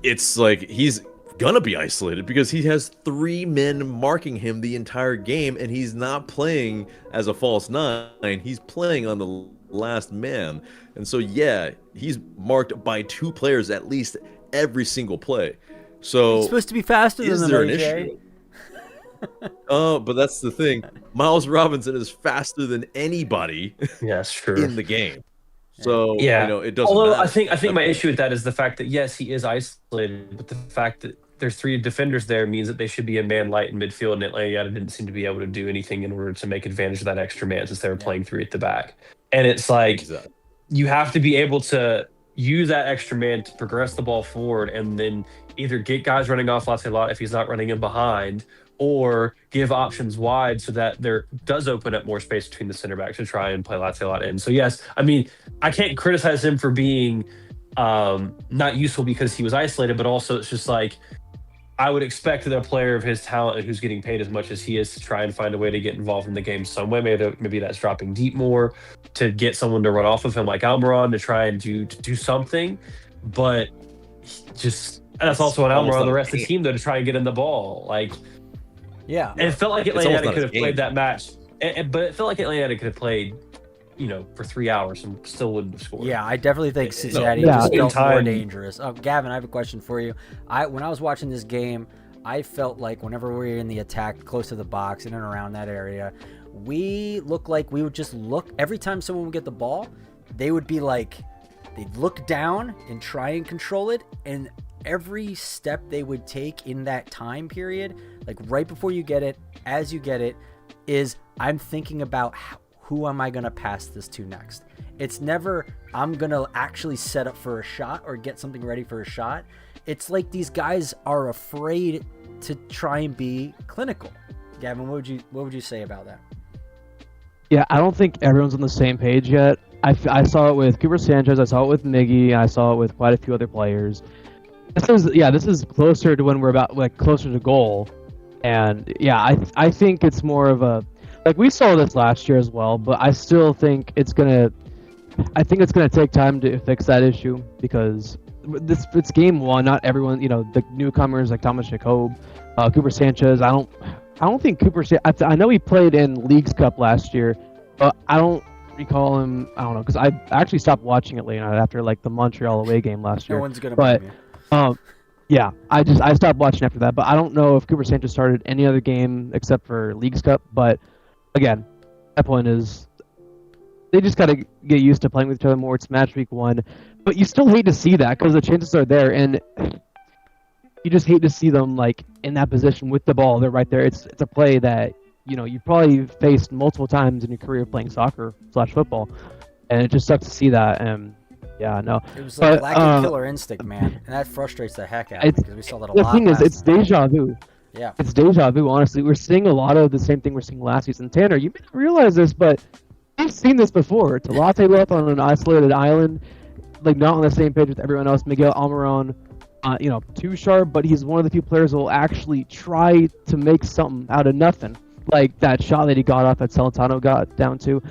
It's like he's gonna be isolated because he has 3 men marking him the entire game, and he's not playing as a false 9. He's playing on the last man, and so he's marked by 2 players at least every single play. So He's supposed to be faster than is them, there an AJ. issue? Oh, but that's the thing. Miles Robinson is faster than anybody yes, sure. in the game. So it doesn't Although matter. I think my issue with that is the fact that yes, he is isolated, but the fact that there's 3 defenders there means that they should be a man light in midfield, and Atlanta United didn't seem to be able to do anything in order to make advantage of that extra man since they were playing 3 at the back. And it's like you have to be able to use that extra man to progress the ball forward, and then either get guys running off Lattelat if he's not running in behind, or give options wide so that there does open up more space between the center backs to try and play Lattelat in. So yes, I mean, I can't criticize him for being not useful because he was isolated, but also it's just like, I would expect that a player of his talent and who's getting paid as much as he is to try and find a way to get involved in the game some way. Maybe that's dropping deep more to get someone to run off of him like Almiron to try and do something. But just that's also on Almiron, the rest of the team though, to try and get in the ball. Like, Yeah. and it felt like It's Atlanta almost United not could a have game. played that match, but it felt like Atlanta United could have played, for 3 hours and still wouldn't have scored. Yeah, I definitely think Cincinnati Yeah. just In felt more time- dangerous. Gavin, I have a question for you. When I was watching this game, I felt like whenever we were in the attack close to the box, in and around that area, we look like we would just look every time someone would get the ball, they would be like, they'd look down and try and control it, and every step they would take in that time period, like right before you get it, as you get it, is I'm thinking about who am I going to pass this to next. It's never I'm going to actually set up for a shot or get something ready for a shot. It's like these guys are afraid to try and be clinical. Gavin, what would you say about that? Yeah, I don't think everyone's on the same page yet. I saw it with Cooper Sanchez, I saw it with Miggy, I saw it with quite a few other players. This is closer to when we're about like closer to goal. And yeah, I think it's more of a, like we saw this last year as well, but I still think it's gonna take time to fix that issue, because it's game one. Not everyone, the newcomers like Thomas Jacob, Cooper Sanchez. I don't think Cooper. I know he played in Leagues Cup last year, but I don't recall him. I don't know, because I actually stopped watching it late night after like the Montreal away game last year. No one's gonna blame you. Yeah, I stopped watching after that, but I don't know if Cooper Sanchez started any other game except for Leagues Cup. But again, my point is, they just got to get used to playing with each other more. It's match week 1, but you still hate to see that because the chances are there, and you just hate to see them like in that position with the ball. They're right there. It's a play that you probably faced multiple times in your career playing soccer/football, and it just sucks to see that. And yeah, no. It was like lacking killer instinct, man, and that frustrates the heck out of me because we saw that a lot. The thing is, it's deja vu. Yeah, it's deja vu. Honestly, we're seeing a lot of the same thing we're seeing last season. Tanner, you may not realize this, but we've seen this before. Talate left on an isolated island, like not on the same page with everyone else. Miguel Almiron, too sharp, but he's one of the few players who will actually try to make something out of nothing. Like that shot that he got off that Celentano got down to.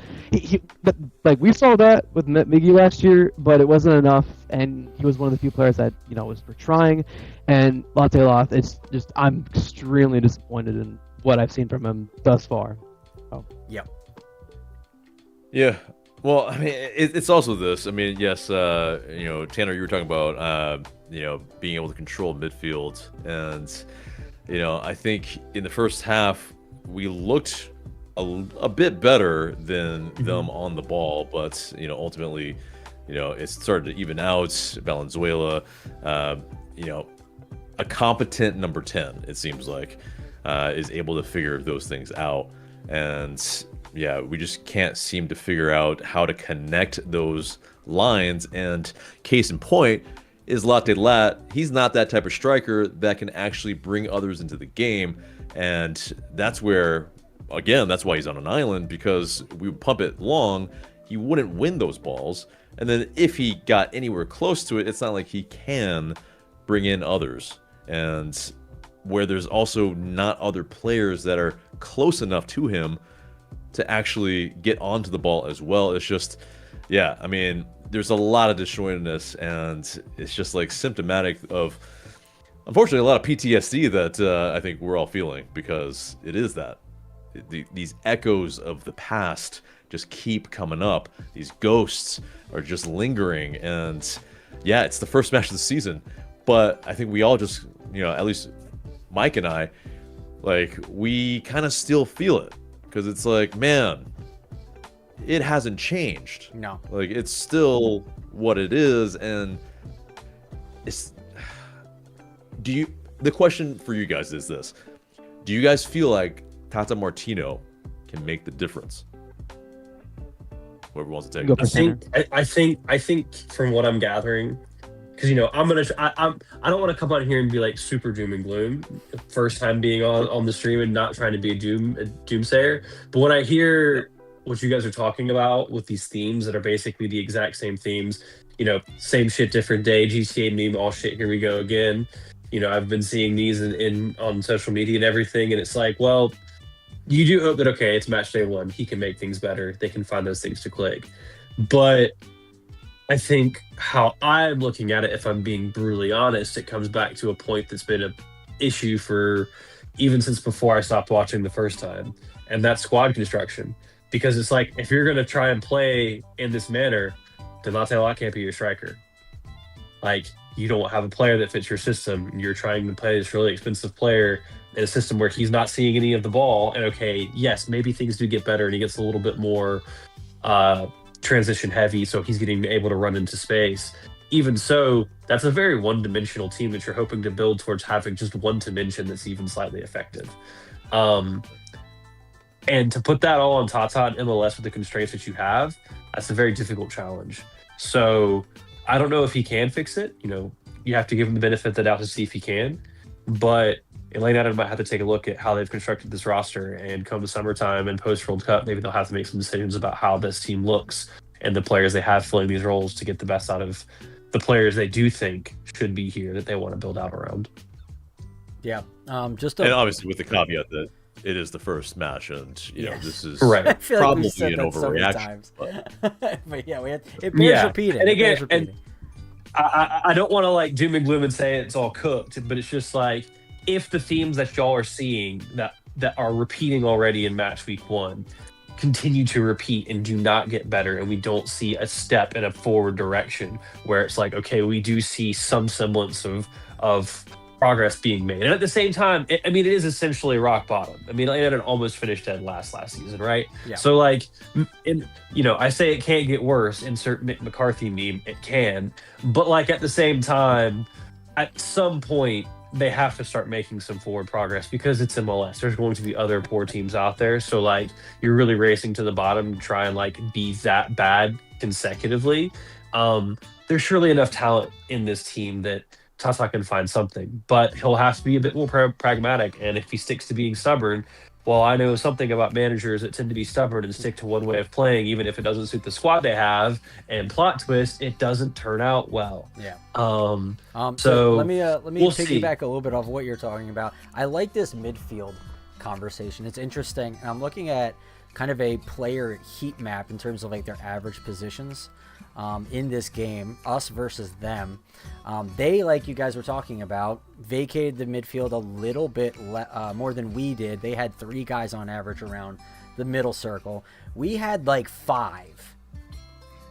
Like we saw that with Miggy last year, but it wasn't enough, and he was one of the few players that was for trying. And Latte Loth, it's just I'm extremely disappointed in what I've seen from him thus far. Oh. Yep. Yeah. Well, I mean, it's also this. I mean, yes, Tanner, you were talking about, being able to control midfield, and I think in the first half we looked a bit better than them on the ball, but ultimately, it started to even out. Valenzuela, a competent number 10, it seems like, is able to figure those things out, and yeah, we just can't seem to figure out how to connect those lines. And case in point is Latte Lat. He's not that type of striker that can actually bring others into the game. And that's where, again, that's why he's on an island, because we would pump it long, he wouldn't win those balls. And then if he got anywhere close to it, it's not like he can bring in others. And where there's also not other players that are close enough to him to actually get onto the ball as well. It's just, yeah, I mean, there's a lot of disjointedness, and it's just like symptomatic of, unfortunately, a lot of PTSD that I think we're all feeling, because it is that. These echoes of the past just keep coming up. These ghosts are just lingering, and yeah, it's the first match of the season, but I think we all just, at least Mike and I, like, we kind of still feel it. Because it's like, man, it hasn't changed. No. Like, it's still what it is, and it's... The question for you guys is this. Do you guys feel like Tata Martino can make the difference? Whoever wants to take it. I think from what I'm gathering, because I don't want to come out here and be like super doom and gloom. First time being on the stream and not trying to be a doomsayer. But when I hear what you guys are talking about with these themes that are basically the exact same themes, same shit, different day, GTA meme, all shit, here we go again. I've been seeing these on social media and everything, and it's like, well, you do hope that, okay, it's match day 1, he can make things better, they can find those things to click. But I think how I'm looking at it, if I'm being brutally honest, it comes back to a point that's been an issue for even since before I stopped watching the first time, and that's squad construction. Because it's like, if you're going to try and play in this manner, then Latte Lot can't be your striker. Like, you don't have a player that fits your system. You're trying to play this really expensive player in a system where he's not seeing any of the ball. And okay, yes, maybe things do get better and he gets a little bit more transition heavy, so he's getting able to run into space. Even so, that's a very one-dimensional team that you're hoping to build towards having just one dimension that's even slightly effective. And to put that all on Tata and MLS with the constraints that you have, that's a very difficult challenge. So I don't know if he can fix it. You know, you have to give him the benefit of the doubt to see if he can. But Atlanta United might have to take a look at how they've constructed this roster, and come the summertime and post-World Cup, maybe they'll have to make some decisions about how this team looks and the players they have filling these roles to get the best out of the players they do think should be here that they want to build out around. Yeah. And obviously with the caveat that it is the first match, and you know this is I feel probably like said an that so many overreaction. times. But yeah, it bears repeating. And again, it bears repeating. I don't want to like doom and gloom and say it's all cooked, but it's just like, if the themes that y'all are seeing that are repeating already in match week 1 continue to repeat and do not get better, and we don't see a step in a forward direction where it's like, okay, we do see some semblance of progress being made. And at the same time, it is essentially rock bottom. I mean, Atlanta almost finished dead last season, right? Yeah. So like, I say it can't get worse. Insert Mick McCarthy meme. It can, but like at the same time, at some point, they have to start making some forward progress, because it's MLS. There's going to be other poor teams out there. So like, you're really racing to the bottom to try and like be that bad consecutively. There's surely enough talent in this team that Tata can find something, but he'll have to be a bit more pragmatic. And if he sticks to being stubborn, well, I know something about managers that tend to be stubborn and stick to one way of playing, even if it doesn't suit the squad they have. And plot twist, it doesn't turn out well. Yeah. So let me we'll piggyback a little bit off what you're talking about. I like this midfield conversation. It's interesting. I'm looking at kind of a player heat map in terms of like their average positions in this game, us versus them. They, like you guys were talking about, vacated the midfield a little bit more than we did. They had 3 guys on average around the middle circle. We had like 5.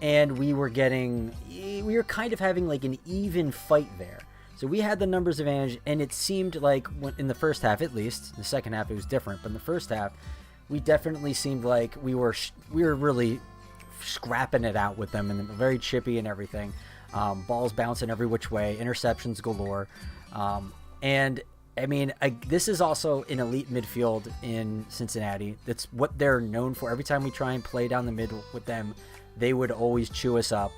And we were kind of having like an even fight there. So we had the numbers advantage, and it seemed like in the first half, at least, in the second half it was different, but in the first half, we definitely seemed like we were really scrapping it out with them, and very chippy and everything. Balls bouncing every which way, interceptions galore. And I mean, this is also an elite midfield in Cincinnati. That's what they're known for. Every time we try and play down the middle with them, they would always chew us up.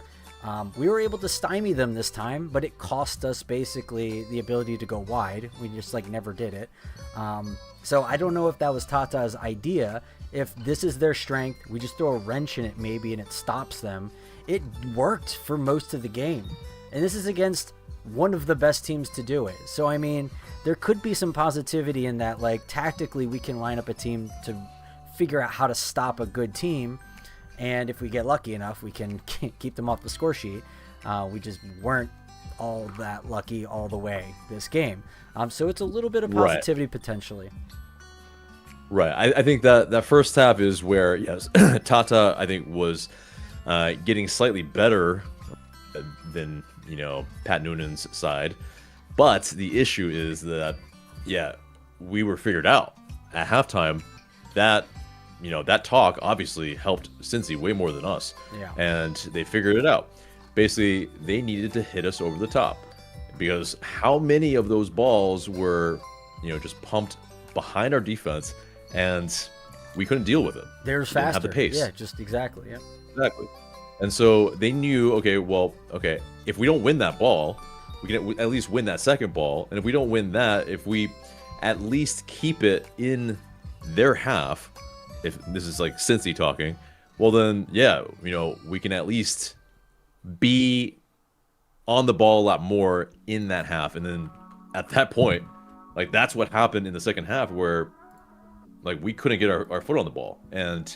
We were able to stymie them this time, but it cost us basically the ability to go wide. We just like never did it. So I don't know if that was Tata's idea. If this is their strength, we just throw a wrench in it maybe and it stops them. It worked for most of the game. And this is against one of the best teams to do it. So, I mean, there could be some positivity in that. Like, tactically, we can line up a team to figure out how to stop a good team. And if we get lucky enough, we can keep them off the score sheet. We just weren't all that lucky all the way this game. So it's a little bit of positivity potentially. Right. I think that first half is where, yes, Tata, I think, was getting slightly better than, Pat Noonan's side. But the issue is that, we were figured out. At halftime, that talk obviously helped Cincy way more than us. Yeah. And they figured it out. Basically, they needed to hit us over the top. Because how many of those balls were, just pumped behind our defense, and we couldn't deal with it. They're faster. Didn't have the pace. Yeah, just exactly. Yeah. Exactly. And so they knew, okay, if we don't win that ball, we can at least win that second ball. And if we don't win that, if we at least keep it in their half, if this is like Cincy talking, well then, we can at least be on the ball a lot more in that half. And then at that point, like, that's what happened in the second half, where like we couldn't get our foot on the ball. And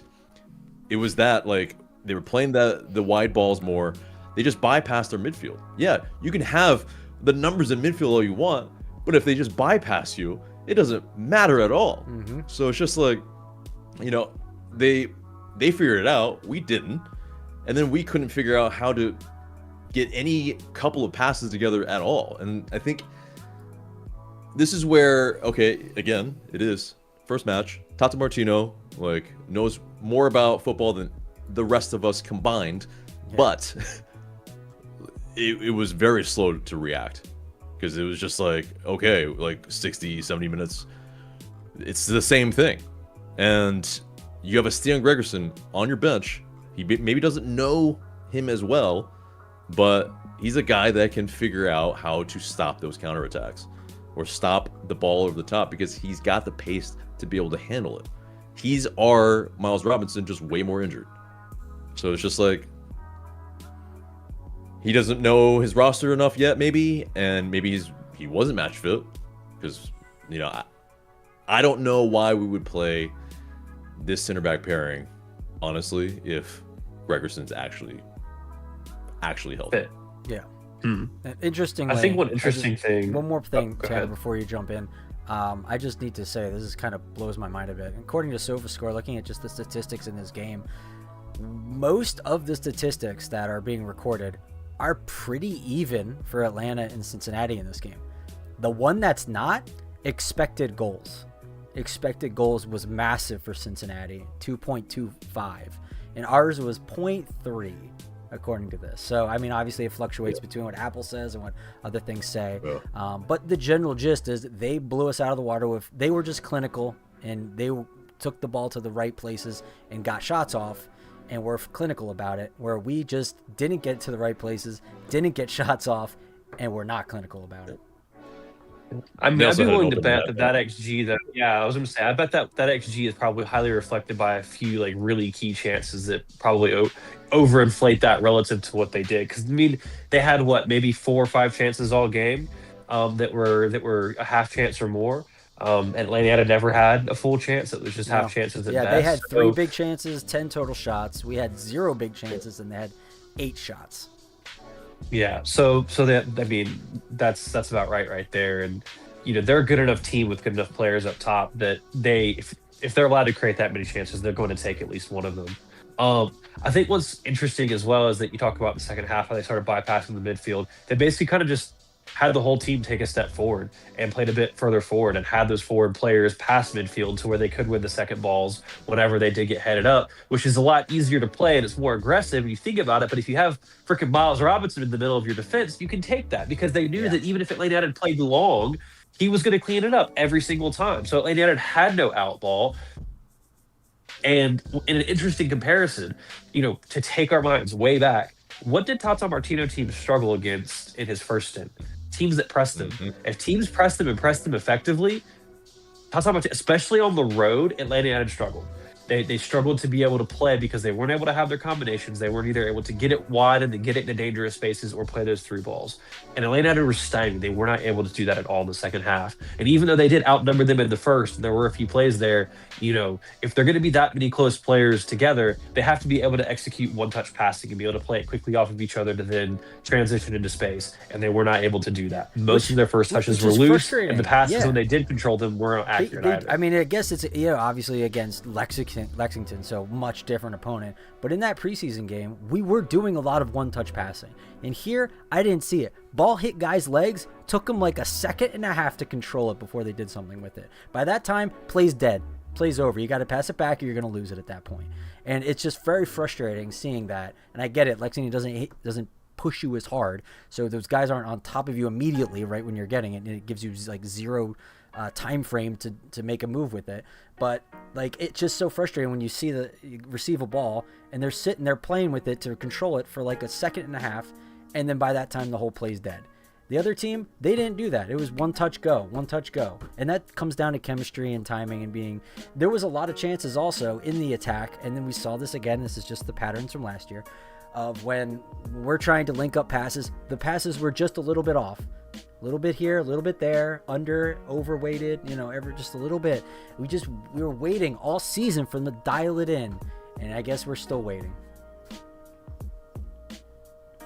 it was that, like, they were playing the wide balls more. They just bypassed their midfield. Yeah, you can have the numbers in midfield all you want, but if they just bypass you, it doesn't matter at all. Mm-hmm. So it's just like, they figured it out. We didn't. And then we couldn't figure out how to get any couple of passes together at all. And I think this is where, okay, again, it is first match. Tata Martino like knows more about football than the rest of us combined, but it was very slow to react, because it was just like, okay, like 60, 70 minutes, it's the same thing. And you have a Stian Gregerson on your bench. He maybe doesn't know him as well, but he's a guy that can figure out how to stop those counterattacks or stop the ball over the top, because he's got the pace to be able to handle it. He's our Miles Robinson, just way more injured. So it's just like, he doesn't know his roster enough yet, maybe, and maybe he wasn't match fit, because, you know, I don't know why we would play this center back pairing, honestly, if Gregerson's actually healthy. Fit. Yeah. Hmm. Interestingly, I think one interesting thing. One more thing, go Tanner, ahead. before you jump in. I just need to say, this is kind of blows my mind a bit. According to SofaScore, looking at just the statistics in this game, most of the statistics that are being recorded are pretty even for Atlanta and Cincinnati in this game. The one that's not, expected goals. Expected goals was massive for Cincinnati, 2.25, and ours was 0.3. According to this. So, I mean, obviously it fluctuates between what Apple says and what other things say. Yeah. But the general gist is they blew us out of the water with, they were just clinical, and they took the ball to the right places and got shots off, and were clinical about it, where we just didn't get to the right places, didn't get shots off, and we're not clinical about it. I mean, They I'd also be had an willing to open bet net, that XG, though. Yeah, I was going to say, I bet that XG is probably highly reflected by a few like really key chances that probably overinflate that relative to what they did. Because I mean, they had what, maybe 4 or 5 chances all game that were a half chance or more. Atlanta never had a full chance. It was just half chances at Yeah, best. they had 3 So- big chances, 10 total shots. We had 0 big chances, and they had 8 shots. Yeah, so that, I mean, that's about right there. And you know, they're a good enough team with good enough players up top that if they're allowed to create that many chances, they're going to take at least one of them. I think what's interesting as well is that you talk about the second half, how they started bypassing the midfield. They basically kind of just had the whole team take a step forward and played a bit further forward, and had those forward players pass midfield to where they could win the second balls whenever they did get headed up, which is a lot easier to play and it's more aggressive when you think about it. But if you have freaking Miles Robinson in the middle of your defense, you can take that, because they knew that even if Atlanta had played long, he was going to clean it up every single time. So Atlanta had no out ball. And in an interesting comparison, you know, to take our minds way back, what did Tata Martino teams struggle against in his first stint? Teams that pressed him. If teams pressed him and pressed him effectively, Tata Martino, especially on the road, Atlanta United struggled. They struggled to be able to play because they weren't able to have their combinations. They weren't either able to get it wide and to get it into dangerous spaces or play those through balls. And Atlanta United were stymied. They were not able to do that at all in the second half. And even though they did outnumber them in the first, and there were a few plays there, you know, if they're going to be that many close players together, they have to be able to execute one-touch passing and be able to play it quickly off of each other to then transition into space. And they were not able to do that. Most of their first touches were loose, and the passes when they did control them weren't accurate either. I mean, I guess it's, you know, obviously against Lexington, so much different opponent. But in that preseason game, we were doing a lot of one-touch passing. And here, I didn't see it. Ball hit guys' legs, took them like a second and a half to control it before they did something with it. By that time, play's dead. Play's over. You got to pass it back or you're going to lose it at that point. And it's just very frustrating seeing that. And I get it. Lexington doesn't push you as hard. So those guys aren't on top of you immediately right when you're getting it. And it gives you like zero time frame to make a move with it. But like, it's just so frustrating when you receive a ball and they're sitting there playing with it to control it for like a second and a half, and then by that time the whole play's dead. The other team, they didn't do that. It was one touch go, and that comes down to chemistry and timing and there was a lot of chances also in the attack, and then we saw this again. This is just the patterns from last year of when we're trying to link up passes, the passes were just a little bit off. A little bit here, a little bit there, overweighted, you know, just a little bit. We were waiting all season for them to dial it in, and I guess we're still waiting.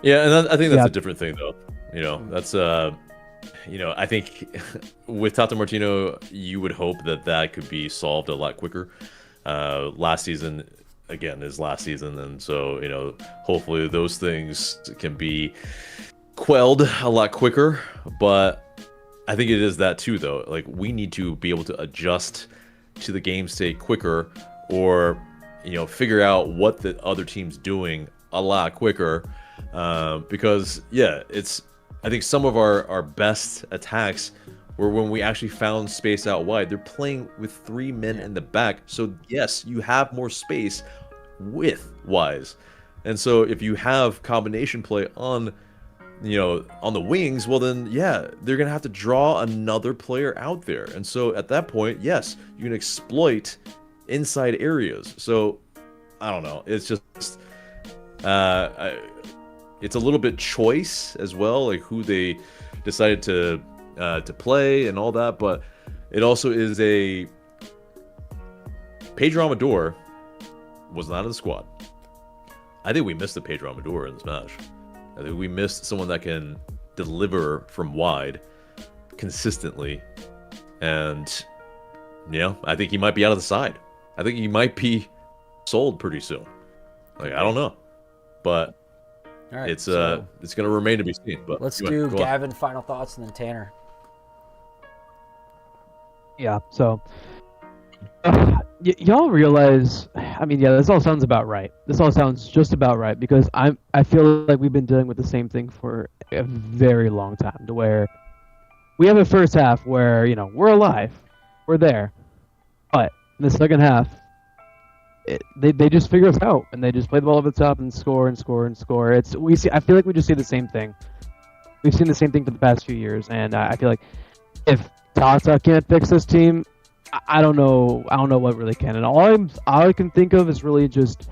Yeah, and I think that's a different thing, though. You know, that's you know, I think with Tata Martino, you would hope that could be solved a lot quicker. Last season, again, his last season, and so hopefully those things can be quelled a lot quicker. But I think it is that too, though. Like, we need to be able to adjust to the game state quicker, or figure out what the other team's doing a lot quicker, because I think some of our best attacks were when we actually found space out wide. They're playing with 3 men in the back, so yes, you have more space with Wise. And so if you have combination play on the wings, well then they're gonna have to draw another player out there. And so at that point, yes, you can exploit inside areas. So I don't know, it's just it's a little bit choice as well, like who they decided to play and all that. But it also is Pedro Amador was not in the squad. I think we missed the Pedro Amador in this match. I think we missed someone that can deliver from wide consistently. And I think he might be out of the side. I think he might be sold pretty soon. Like, I don't know. But all right, it's going to remain to be seen. But let's do Gavin, final thoughts, and then Tanner. Yeah, so y'all realize, I mean, this all sounds about right. This all sounds just about right, because I feel like we've been dealing with the same thing for a very long time, to where we have a first half where, we're alive, we're there, but in the second half, they just figure us out, and they just play the ball over the top and score and score and score. I feel like we just see the same thing. We've seen the same thing for the past few years, and I feel like if Tata can't fix this team, I don't know what really can. And all I can think of is really just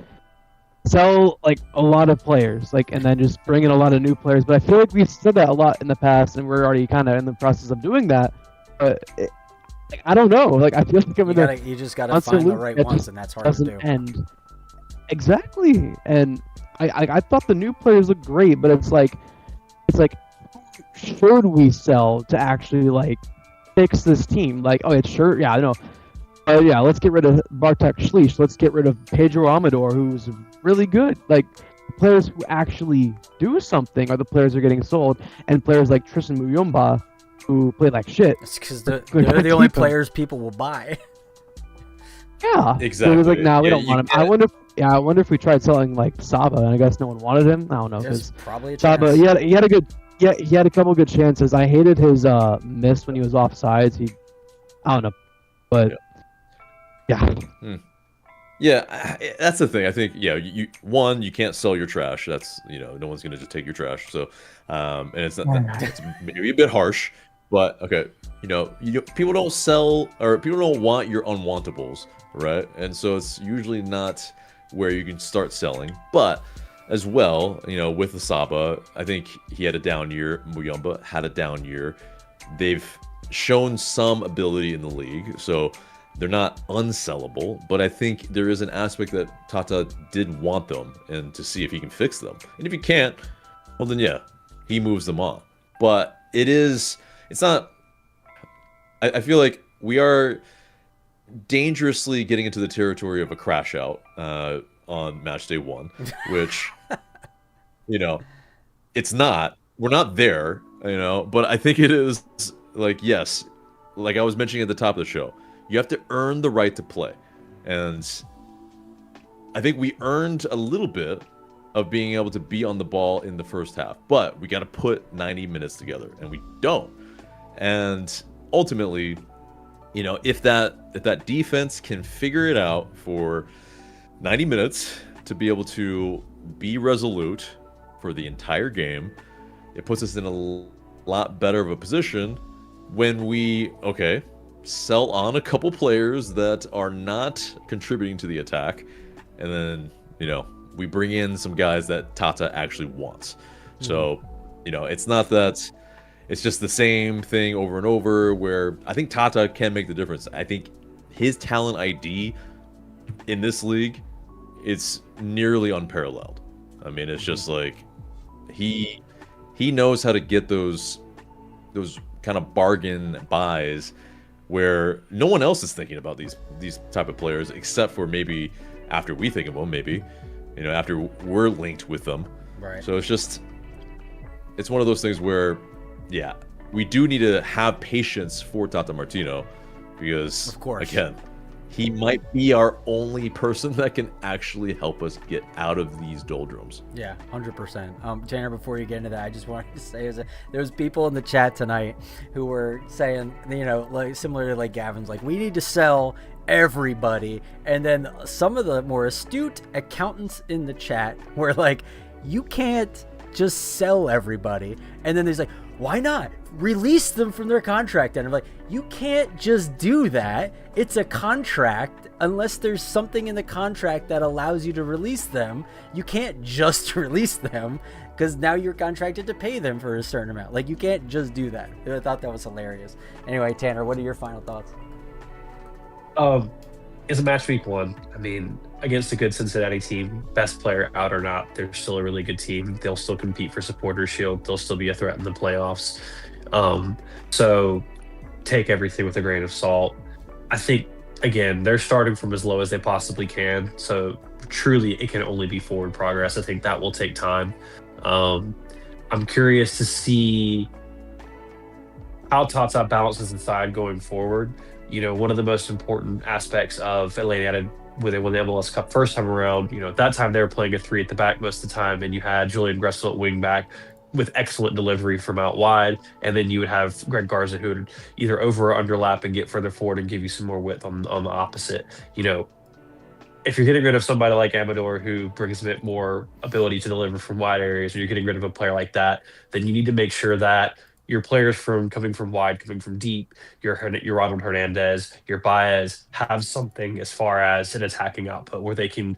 sell like a lot of players, and then just bring in a lot of new players. But I feel like we've said that a lot in the past, and we're already kind of in the process of doing that. But I don't know. Like, I feel like you just gotta find the right ones, and that's hard to do. End. Exactly. And I thought the new players looked great, but it's like, should we sell to actually fix this team? Like, oh, it's sure, yeah, I know. Let's get rid of Bartek Schlicht. Let's get rid of Pedro Amador, who's really good. Like, the players who actually do something are the players who are getting sold, and players like Tristan Muyumba, who play like shit. It's because they're the only players people will buy. Yeah, exactly. So it was like, no, we don't want him. I wonder if we tried selling Saba, and I guess no one wanted him. I don't know. There's probably a Saba, chance. he had a couple good chances. I hated his miss when he was offsides. I don't know, but yeah. Yeah, that's the thing. I think you can't sell your trash. That's no one's gonna just take your trash. So and it's maybe a bit harsh, but okay. People don't sell, or people don't want your unwantables, right? And so it's usually not where you can start selling. But as well, with the Saba, I think he had a down year. Muyumba had a down year. They've shown some ability in the league, so they're not unsellable. But I think there is an aspect that Tata did want them, and to see if he can fix them. And if he can't, well then he moves them on. But it's not. I feel like we are dangerously getting into the territory of a crash out on Matchday 1, which it's not. We're not there, but I think it is yes, like I was mentioning at the top of the show, you have to earn the right to play. And I think we earned a little bit of being able to be on the ball in the first half, but we got to put 90 minutes together, and we don't. And ultimately, if that defense can figure it out for 90 minutes to be able to be resolute for the entire game, it puts us in a lot better of a position when we sell on a couple players that are not contributing to the attack, and then we bring in some guys that Tata actually wants. So it's not that it's just the same thing over and over, where I think Tata can make the difference. I think his talent ID in this league is nearly unparalleled. I mean, it's just like he knows how to get those kind of bargain buys where no one else is thinking about these type of players, except for maybe after we think of them, maybe, after we're linked with them. Right. So it's one of those things where, yeah, we do need to have patience for Tata Martino, because, Of course. again, he might be our only person that can actually help us get out of these doldrums. Yeah, 100%. Tanner, before you get into that, I just wanted to say there was people in the chat tonight who were saying, like similar to like Gavin's, like, we need to sell everybody. And then some of the more astute accountants in the chat were like, you can't just sell everybody. And then there's like, why not release them from their contract? And I'm like, you can't just do that. It's a contract. Unless there's something in the contract that allows you to release them, you can't just release them, because now you're contracted to pay them for a certain amount. Like, you can't just do that. I thought that was hilarious. Anyway, Tanner, what are your final thoughts? It's a match week 1. I mean, against a good Cincinnati team, best player out or not, they're still a really good team. They'll still compete for Supporters Shield. They'll still be a threat in the playoffs. So take everything with a grain of salt. I think, again, they're starting from as low as they possibly can. So truly, it can only be forward progress. I think that will take time. I'm curious to see how Tata balances inside going forward. One of the most important aspects of Atlanta United when they won the MLS Cup first time around, at that time they were playing a 3 at the back most of the time, and you had Julian Gressel at wing back with excellent delivery from out wide, and then you would have Greg Garza who would either over or underlap and get further forward and give you some more width on the opposite. If you're getting rid of somebody like Amador who brings a bit more ability to deliver from wide areas, or you're getting rid of a player like that, then you need to make sure that your players coming from wide, coming from deep, your Ronald Hernandez, your Baez, have something as far as an attacking output where they can,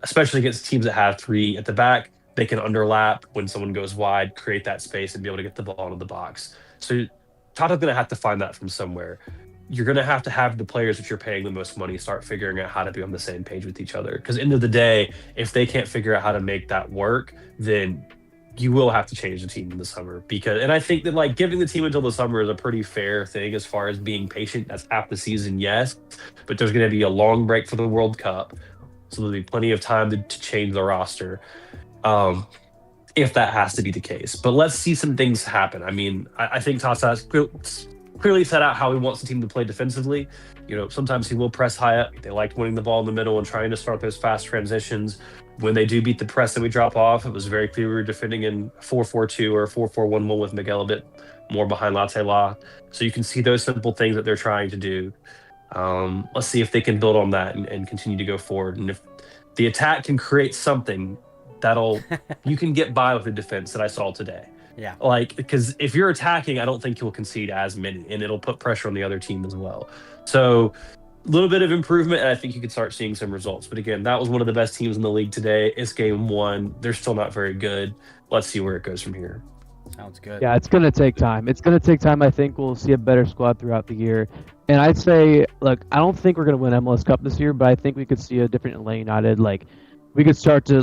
especially against teams that have 3 at the back, they can underlap when someone goes wide, create that space, and be able to get the ball into the box. So Tata's going to have to find that from somewhere. You're going to have the players that you're paying the most money start figuring out how to be on the same page with each other. Because end of the day, if they can't figure out how to make that work, then you will have to change the team in the summer. And I think that, like, giving the team until the summer is a pretty fair thing as far as being patient. That's half the season, yes, but there's going to be a long break for the World Cup, so there'll be plenty of time to change the roster, if that has to be the case. But let's see some things happen. I mean, I think Tata's clearly set out how he wants the team to play defensively. Sometimes he will press high up. They like winning the ball in the middle and trying to start those fast transitions. When they do beat the press and we drop off, it was very clear we were defending in 4-4-2 or 4-4-1-1 with Miguel a bit more behind Latte La. So you can see those simple things that they're trying to do. Let's see if they can build on that and continue to go forward. And if the attack can create something, you can get by with the defense that I saw today. Yeah. Because if you're attacking, I don't think you'll concede as many, and it'll put pressure on the other team as well. So a little bit of improvement, and I think you can start seeing some results. But again, that was one of the best teams in the league today. It's game 1. They're still not very good. Let's see where it goes from here. Sounds good. Yeah, it's going to take time. I think we'll see a better squad throughout the year. And I'd say, look, I don't think we're going to win MLS Cup this year, but I think we could see a different Atlanta United. Like, we could start to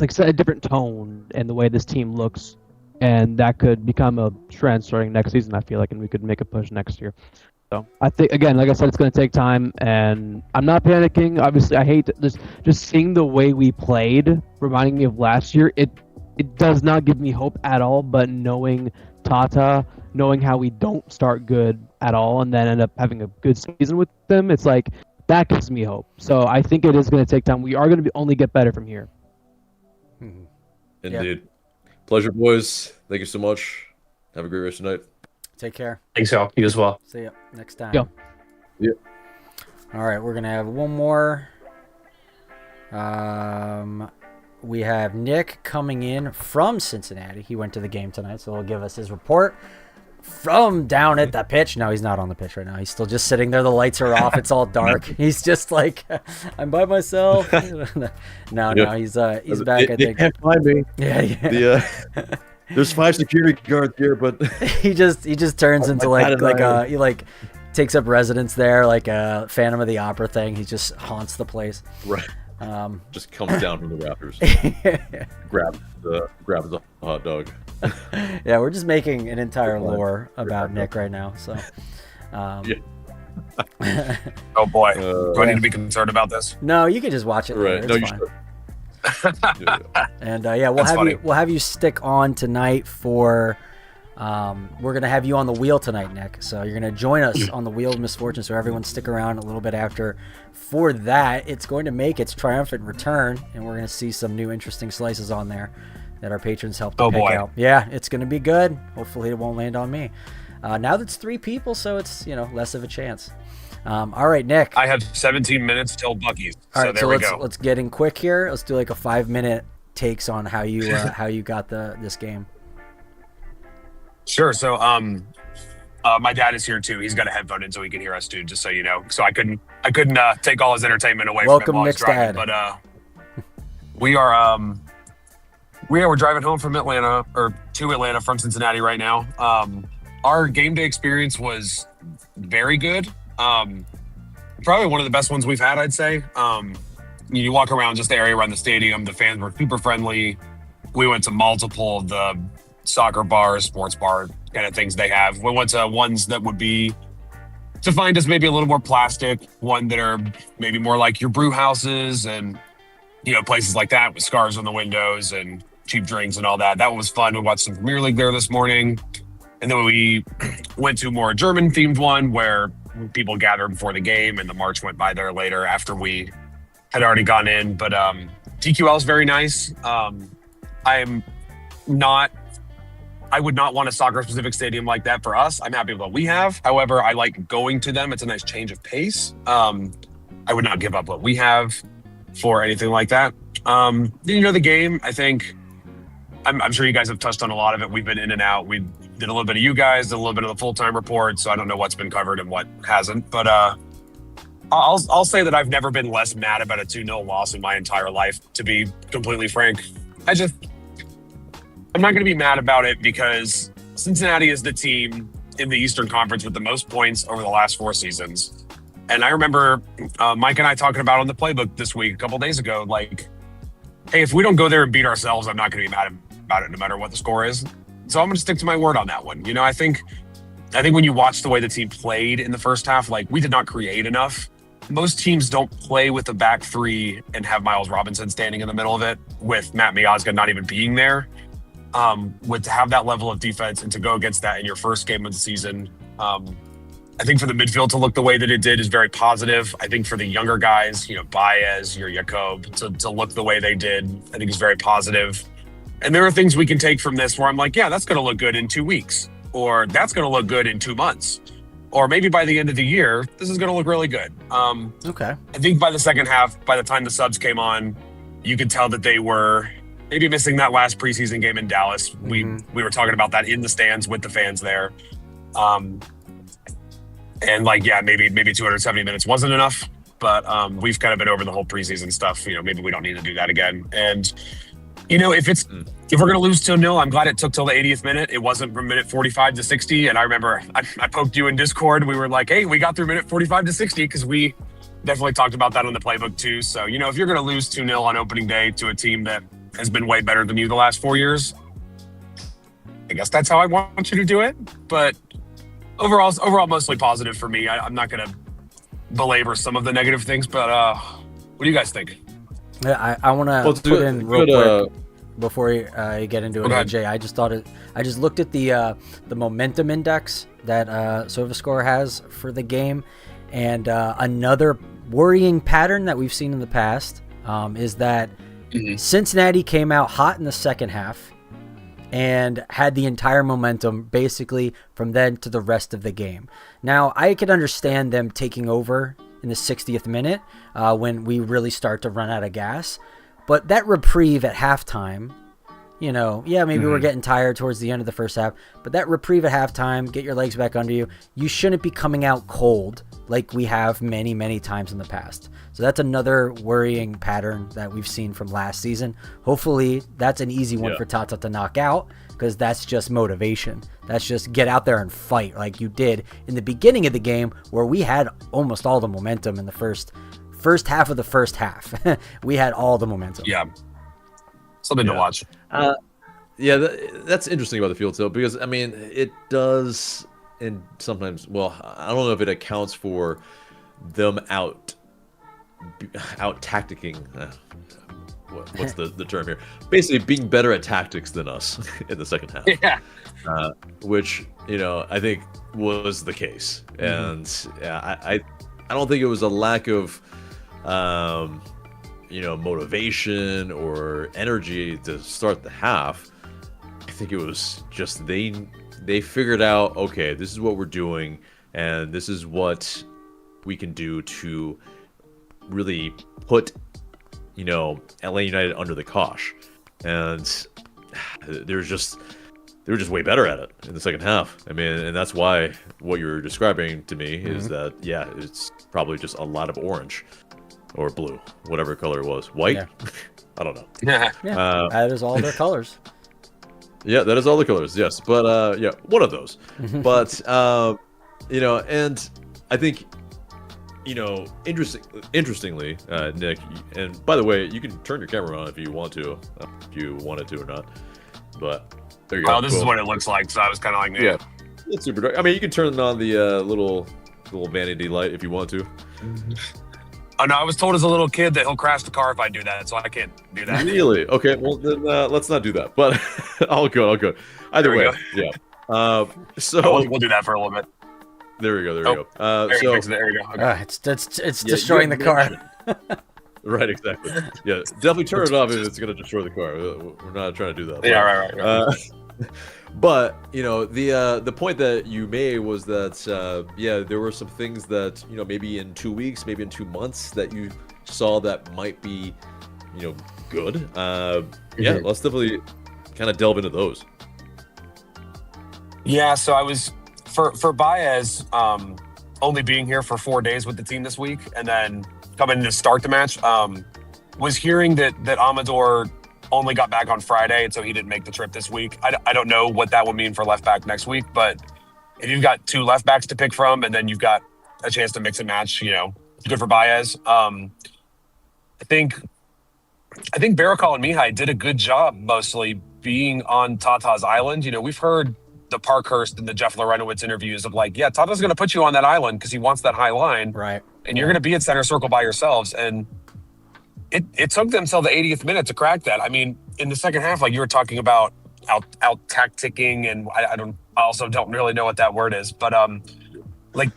set a different tone in the way this team looks, and that could become a trend starting next season, I feel like, and we could make a push next year. So I think, again, like I said, it's going to take time, and I'm not panicking. Obviously, I hate this. Just seeing the way we played, reminding me of last year, it does not give me hope at all. But knowing Tata, knowing how we don't start good at all and then end up having a good season with them, it's like that gives me hope. So I think it is going to take time. We are going to only get better from here. Indeed. Yeah. Pleasure, boys. Thank you so much. Have a great rest of the night. Take care. Thanks, y'all. You as well. See ya next time. Yeah. All right, we're gonna have one more. We have Nick coming in from Cincinnati. He went to the game tonight, so he'll give us his report from down at the pitch. No, he's not on the pitch right now. He's still just sitting there. The lights are off. It's all dark. He's just like, I'm by myself. No, he's back. I think. Can't find me. Yeah. There's 5 security guards here, but he just turns into he takes up residence there like a Phantom of the Opera thing. He just haunts the place. Right. Just comes down from the rafters. grabs the hot dog. Yeah, we're just making an entire lore about Nick right now. So, Oh boy, do I need to be concerned about this? No, you can just watch it later. Right. No, It's you fine. should. And yeah, we'll That's have funny. we'll have you stick on tonight for. We're gonna have you on the wheel tonight, Nick. So you're gonna join us on the wheel of misfortune. So everyone stick around a little bit after. For that, it's going to make its triumphant return, and we're gonna see some new interesting slices on there that our patrons helped to pick out. Yeah, it's gonna be good. Hopefully, it won't land on me. Now that's 3 people, so it's less of a chance. All right, Nick. I have 17 minutes till Bucky's. All So right, there so we let's go. let's get in quick here. Let's do like a 5-minute takes on how you how you got this game. Sure. So, my dad is here too. He's got a headphone in so he can hear us too, just so you know. So I couldn't take all his entertainment away Welcome, from him while he's Nick's driving. dad. But we're driving home from Atlanta or to Atlanta from Cincinnati right now. Our game day experience was very good. Probably one of the best ones we've had, I'd say. You walk around just the area around the stadium. The fans were super friendly. We went to multiple of the soccer bars, sports bar kind of things they have. We went to ones that would be defined as maybe a little more plastic, one that are maybe more like your brew houses and places like that with scars on the windows and cheap drinks and all that. That was fun. We watched some Premier League there this morning. And then we went to a more German themed one where people gathered before the game and the march went by there later after we had already gone in. But TQL is very nice. I would not want a soccer specific stadium like that for us. I'm happy with what we have. However, I like going to them. It's a nice change of pace. I would not give up what we have for anything like that. The game, I think, I'm sure you guys have touched on a lot of it. We've been in and out. We did a little bit of you guys, did a little bit of the full-time report. So I don't know what's been covered and what hasn't. But I'll say that I've never been less mad about a 2-0 loss in my entire life, to be completely frank. I'm not going to be mad about it because Cincinnati is the team in the Eastern Conference with the most points over the last 4 seasons. And I remember Mike and I talking about on the playbook this week, a couple days ago, like, hey, if we don't go there and beat ourselves, I'm not going to be mad about it no matter what the score is. So I'm going to stick to my word on that one. I think when you watch the way the team played in the first half, like, we did not create enough. Most teams don't play with a back 3 and have Miles Robinson standing in the middle of it with Matt Miazga not even being there. To have that level of defense and to go against that in your first game of the season, I think for the midfield to look the way that it did is very positive. I think for the younger guys, Baez, your Jacob, to look the way they did, I think is very positive. And there are things we can take from this where I'm like, yeah, that's going to look good in 2 weeks, or that's going to look good in 2 months, or maybe by the end of the year, this is going to look really good. Okay. I think by the second half, by the time the subs came on, you could tell that they were maybe missing that last preseason game in Dallas. We were talking about that in the stands with the fans there. And maybe 270 minutes wasn't enough, but we've kind of been over the whole preseason stuff. Maybe we don't need to do that again. And if we're going to lose 2-0, I'm glad it took till the 80th minute. It wasn't from minute 45 to 60. And I remember I poked you in Discord. We were like, hey, we got through minute 45 to 60 because we definitely talked about that on the playbook too. So, if you're going to lose 2-0 on opening day to a team that has been way better than you the last 4 years, I guess that's how I want you to do it. But overall mostly positive for me. I'm not going to belabor some of the negative things, but what do you guys think? Yeah, I want to put in real quick before you get into it, AJ. I just looked at the momentum index that SofaScore has for the game, and another worrying pattern that we've seen in the past is that Cincinnati came out hot in the second half and had the entire momentum basically from then to the rest of the game. Now, I could understand them taking over in the 60th minute when we really start to run out of gas. But that reprieve at halftime, maybe we're getting tired towards the end of the first half, but that reprieve at halftime, get your legs back under you, you shouldn't be coming out cold like we have many, many times in the past. So that's another worrying pattern that we've seen from last season. Hopefully that's an easy one for Tata to knock out, because that's just motivation. That's just get out there and fight like you did in the beginning of the game where we had almost all the momentum in the first half of the first half. We had all the momentum. Yeah. Something to watch. That's interesting about the field tilt because, it does and sometimes, well, I don't know if it accounts for them out tacticking. What's the term here? Basically, being better at tactics than us in the second half. Yeah. Which, you know, I think was the case. And yeah, I don't think it was a lack of, you know, motivation or energy to start the half. I think it was just they figured out, okay, this is what we're doing, and this is what we can do to really put, you know, LA United under the cosh. And they were just way better at it in the second half. I mean, and that's why what you're describing to me is that, yeah, it's probably just a lot of orange or blue, whatever color it was. White? Yeah. I don't know. Yeah, that is all their colors. Yeah, that is all the colors, yes. But, yeah, one of those. But, you know, and I think, you know, interestingly, Nick, and by the way, you can turn your camera on if you want to, if you wanted to or not. But there you go. Oh, this is what it looks like. So I was kind of like, yeah, it's super dark. I mean, you can turn on the little vanity light if you want to. Oh no, I was told as a little kid that he'll crash the car if I do that, so I can't do that. Really? Okay, well then let's not do that. But I'll go. Either way, yeah. So we'll do that for a little bit. There we go. There we go. There we go. Okay. It's destroying the car. Right, exactly. Yeah, definitely turn it off if it's going to destroy the car. We're not trying to do that. Yeah, right. But you know, the point that you made was that yeah, there were some things that, you know, maybe in 2 weeks, maybe in 2 months that you saw that might be, you know, good. Yeah, let's definitely kind of delve into those. Yeah, so I was for Baez only being here for 4 days with the team this week, and then coming to start the match. Was hearing that Amador only got back on Friday, and so he didn't make the trip this week. I don't know what that would mean for left back next week, but if you've got 2 left backs to pick from, and then you've got a chance to mix and match, you know, it's good for Baez. I think Barakal and Mihai did a good job mostly being on Tata's island. You know, we've heard the Parkhurst and the Jeff Lorenowitz interviews of like, yeah, Tata's going to put you on that island because he wants that high line. Right. And you're going to be at center circle by yourselves. And it took them till the 80th minute to crack that. I mean, in the second half, like you were talking about out tacticking, and I also don't really know what that word is, but like,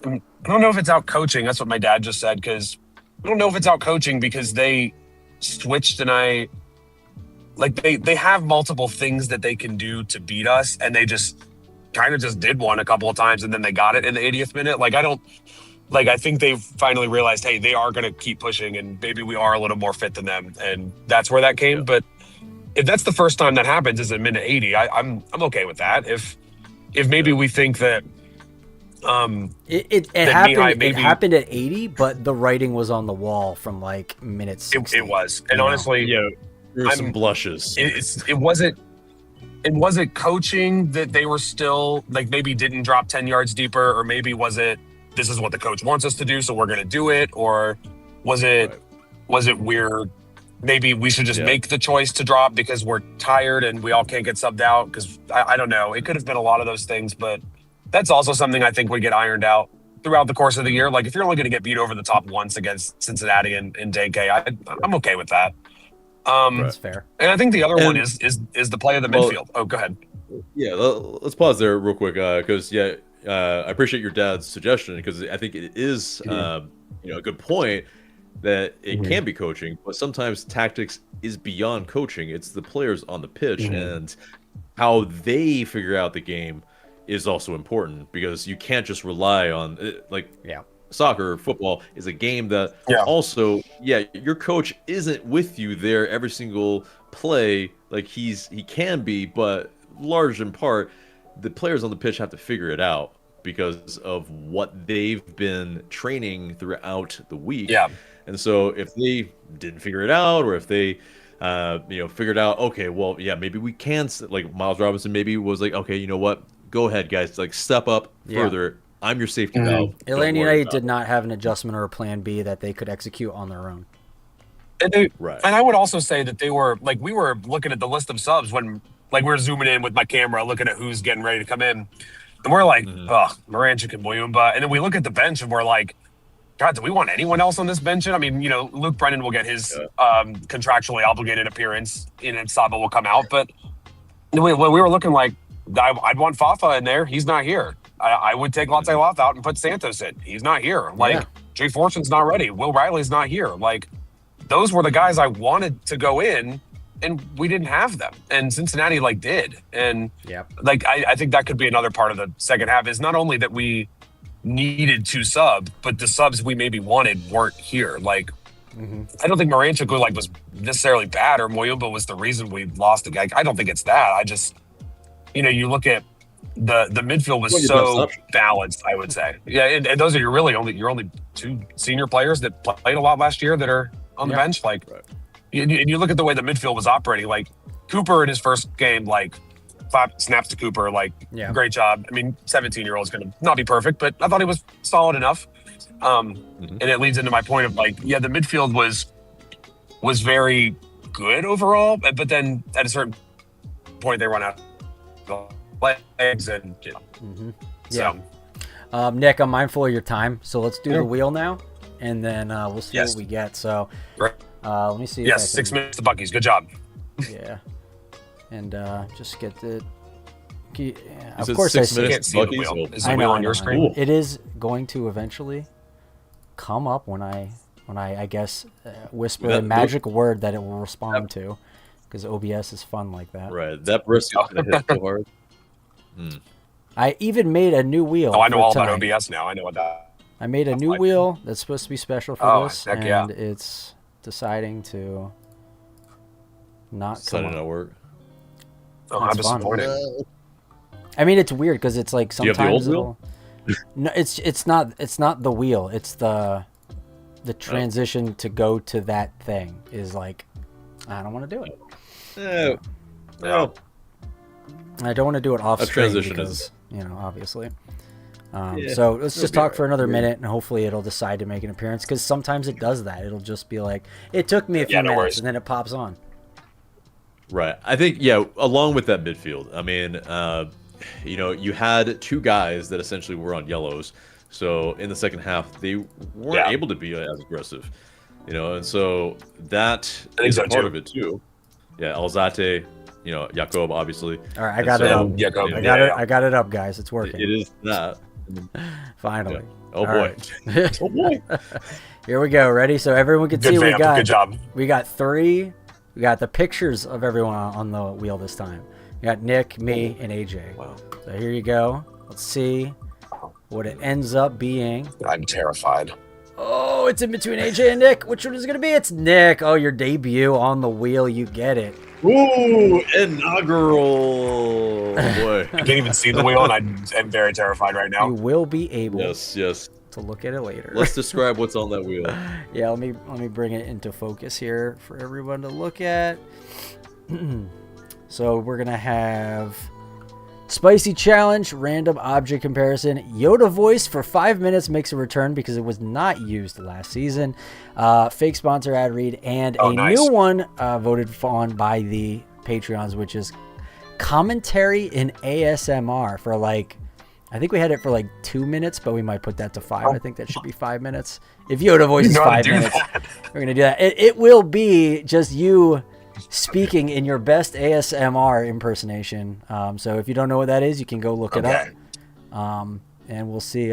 I don't know if it's out coaching. That's what my dad just said. Cause I don't know if it's out coaching because they switched, and they have multiple things that they can do to beat us, and they just kind of just did one a couple of times, and then they got it in the 80th minute. I think they've finally realized, hey, they are going to keep pushing, and maybe we are a little more fit than them, and that's where that came. Yeah. But if that's the first time that happens is at minute 80, I'm okay with that. If maybe we think that it happened at 80, but the writing was on the wall from like minute 60. It was, and honestly, yeah, there were some blushes. It wasn't coaching that they were still like maybe didn't drop 10 yards deeper, or maybe was it this is what the coach wants us to do, so we're going to do it, or was it we're maybe we should just make the choice to drop because we're tired and we all can't get subbed out? Because I don't know, it could have been a lot of those things, but that's also something I think would get ironed out throughout the course of the year. Like if you're only going to get beat over the top once against Cincinnati and Day K, I'm okay with that. That's fair. And I think the other one is the play of the midfield. Oh, go ahead. Yeah, let's pause there real quick because I appreciate your dad's suggestion, because I think it is a good point that it can be coaching, but sometimes tactics is beyond coaching. It's the players on the pitch and how they figure out the game is also important, because you can't just rely on soccer, football is a game that also, your coach isn't with you there every single play. Like he can be, but large in part, the players on the pitch have to figure it out because of what they've been training throughout the week. Yeah. And so if they didn't figure it out, or if they figured out, okay, well, yeah, maybe we can, like Miles Robinson maybe was like, okay, you know what? Go ahead, guys. Like, step up further. I'm your safety valve. Atlanta United did not have an adjustment or a plan B that they could execute on their own. And and I would also say that they were, like, we were looking at the list of subs when, like, we were zooming in with my camera, looking at who's getting ready to come in. And we're like, oh, Moranchik and Muyumba. And then we look at the bench and we're like, God, do we want anyone else on this bench? I mean, Luke Brennan will get his contractually obligated appearance and Saba will come out. But we were looking like, I'd want Fafa in there. He's not here. I would take Latte Loth out and put Santos in. He's not here. Like, Jay Fortune's not ready. Will Riley's not here. Like, those were the guys I wanted to go in, and we didn't have them. And Cincinnati, did. And, I think that could be another part of the second half is not only that we needed to sub, but the subs we maybe wanted weren't here. Like, I don't think Moranchik, was necessarily bad or Muyumba was the reason we lost the guy. I don't think it's that. I just, you look at the midfield was so balanced, I would say. Yeah, and those are your only two senior players that played a lot last year that are on the bench. Like, and you look at the way the midfield was operating. Like, Cooper in his first game, snaps to Cooper, great job. I mean, 17-year-old is going to not be perfect, but I thought he was solid enough. And it leads into my point of the midfield was very good overall, but then at a certain point they run out of legs and so. Nick, I'm mindful of your time, so let's do the wheel now, and then we'll see what we get. So let me see. Yes, 6 minutes to Bucky's. Good job. Yeah, and just get the. Of course, 6 minutes to Bucky's. Is the wheel on your screen? It is going to eventually come up when I guess whisper a magic word that it will respond to, because OBS is fun like that. Right, that brisket's gonna hit so hard. I even made a new wheel. Oh, I know all about OBS now. I know what that. I made a new wheel that's supposed to be special for this, and it's deciding to not come up. Not work. Oh, how disappointing. I mean, it's weird because it's like sometimes do you have the old wheel? No, it's not the wheel. It's the transition to go to that thing is like, I don't want to do it. No. I don't want to do it off screen because, obviously. So let's just talk for another minute, and hopefully it'll decide to make an appearance, because sometimes it does that. It'll just be like, it took me a few minutes, and then it pops on. Right. I think, along with that midfield, I mean, you had two guys that essentially were on yellows. So in the second half, they weren't able to be as aggressive, and so that is a part of it too. Yeah, Alzate, Jakob, obviously. All right, I got it up. Jakob, I got it up, guys. It's working. It is that. Finally. Yeah. Oh boy. Right. Oh boy. Here we go. Ready? So everyone can see we got. Good job. We got three. We got the pictures of everyone on the wheel this time. We got Nick, me, and AJ. Wow. So here you go. Let's see what it ends up being. I'm terrified. Oh, it's in between AJ and Nick. Which one is it going to be? It's Nick. Oh, your debut on the wheel. You get it. Ooh, inaugural. Oh boy. I can't even see the wheel, and I am very terrified right now. You will be able yes. to look at it later. Let's describe what's on that wheel. Yeah, let me bring it into focus here for everyone to look at. So we're going to have Spicy Challenge, Random Object Comparison. Yoda Voice for 5 minutes makes a return because it was not used last season. Fake Sponsor Ad Read, and new one voted on by the Patreons, which is Commentary in ASMR for I think we had it for 2 minutes, but we might put that to 5. I think that should be 5 minutes. If Yoda Voice is 5 minutes, we're going to do that. It will be just you speaking in your best ASMR impersonation. So if you don't know what that is, you can go look it up. And we'll see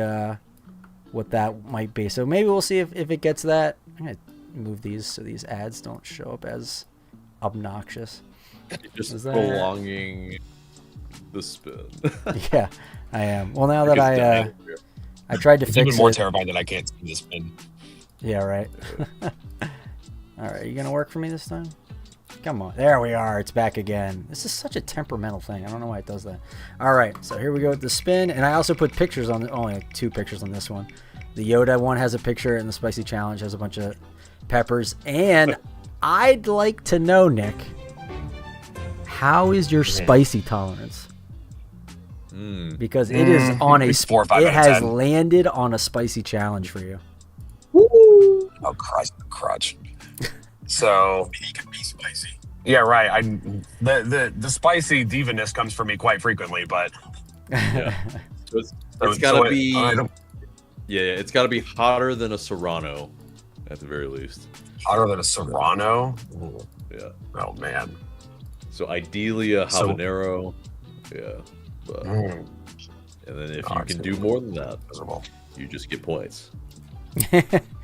what that might be. So maybe we'll see if it gets that. I'm going to move these so these ads don't show up as obnoxious. Just prolonging the spin. Yeah, I am. Well, now that I tried to fix it. Even more terrified that I can't see the spin. Yeah, right. All right, you going to work for me this time? Come on. There we are. It's back again. This is such a temperamental thing. I don't know why it does that. All right. So here we go with the spin. And I also put pictures on only 2 pictures on this one. The Yoda one has a picture, and the Spicy Challenge has a bunch of peppers. And I'd like to know, Nick, how is your spicy tolerance? Because it is on a 4 or 5 it out of has 10. landed on a spicy challenge for you. Oh, crutch. So he can be spicy. Yeah, right. The spicy divaness comes from me quite frequently, but So it's got to be. Yeah, it's got to be hotter than a Serrano, at the very least. Hotter than a Serrano. Ooh. Yeah. Oh man. So ideally a habanero. Yeah. But, and then if you can do more than that, you just get points.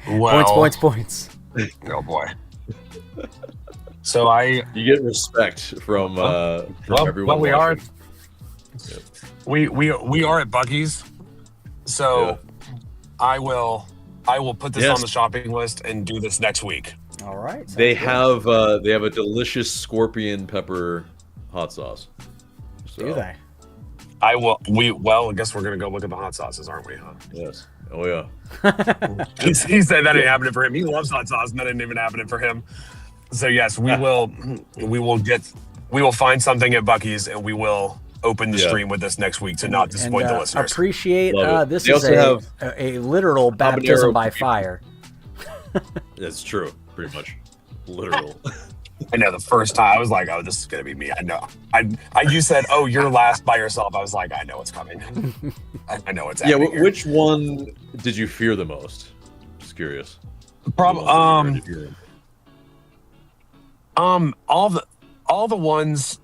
Points. Oh boy. So you get respect from everyone. Well, we watching. We are at Buc-ee's, so I will put this on the shopping list and do this next week. All right. They have a delicious scorpion pepper hot sauce. So, do they? I will. I guess we're gonna go look at the hot sauces, aren't we? Huh? Yes. Oh yeah. He said that ain't happening for him. He loves hot sauce, and that ain't even happening for him. So yes, we will. We will find something at Buc-ee's, and we will open the stream with this next week to not disappoint the listeners. Appreciate this is a literal baptism by fire. That's true, pretty much, literal. I know the first time I was like, "Oh, this is gonna be me." I know. You said, "Oh, you're last by yourself." I was like, "I know it's coming. I know it's happening." Yeah. Which one did you fear the most? Just curious. All the ones.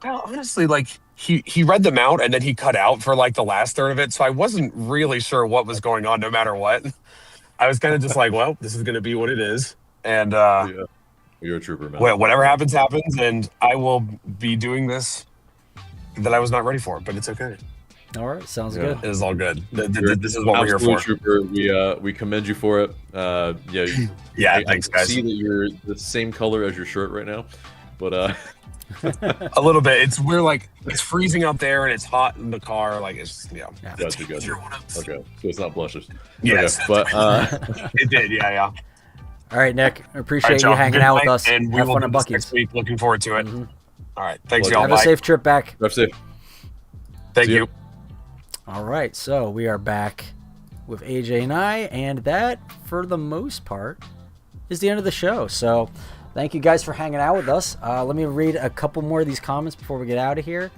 Well, honestly, like he read them out and then he cut out for like the last third of it, so I wasn't really sure what was going on. No matter what, I was kind of just like, "Well, this is gonna be what it is," and you're a trooper, man. Whatever happens, and I will be doing this that I was not ready for, but it's okay. All right, sounds good. It is all good. This is what we're here for. Trooper. We commend you for it. Thanks, guys. I see that you're the same color as your shirt right now, but a little bit. It's freezing up there and it's hot in the car. Like it's That's good. Okay, so it's not blushes. Yes, okay, but it did. Yeah. All right, Nick. Appreciate you hanging out with us. And we will do this next week. Looking forward to it. Mm-hmm. All right. Thanks, y'all. Have a safe trip back. Drive safe. Thank you. All right. So we are back with AJ and I, and that, for the most part, is the end of the show. So thank you guys for hanging out with us. Let me read a couple more of these comments before we get out of here.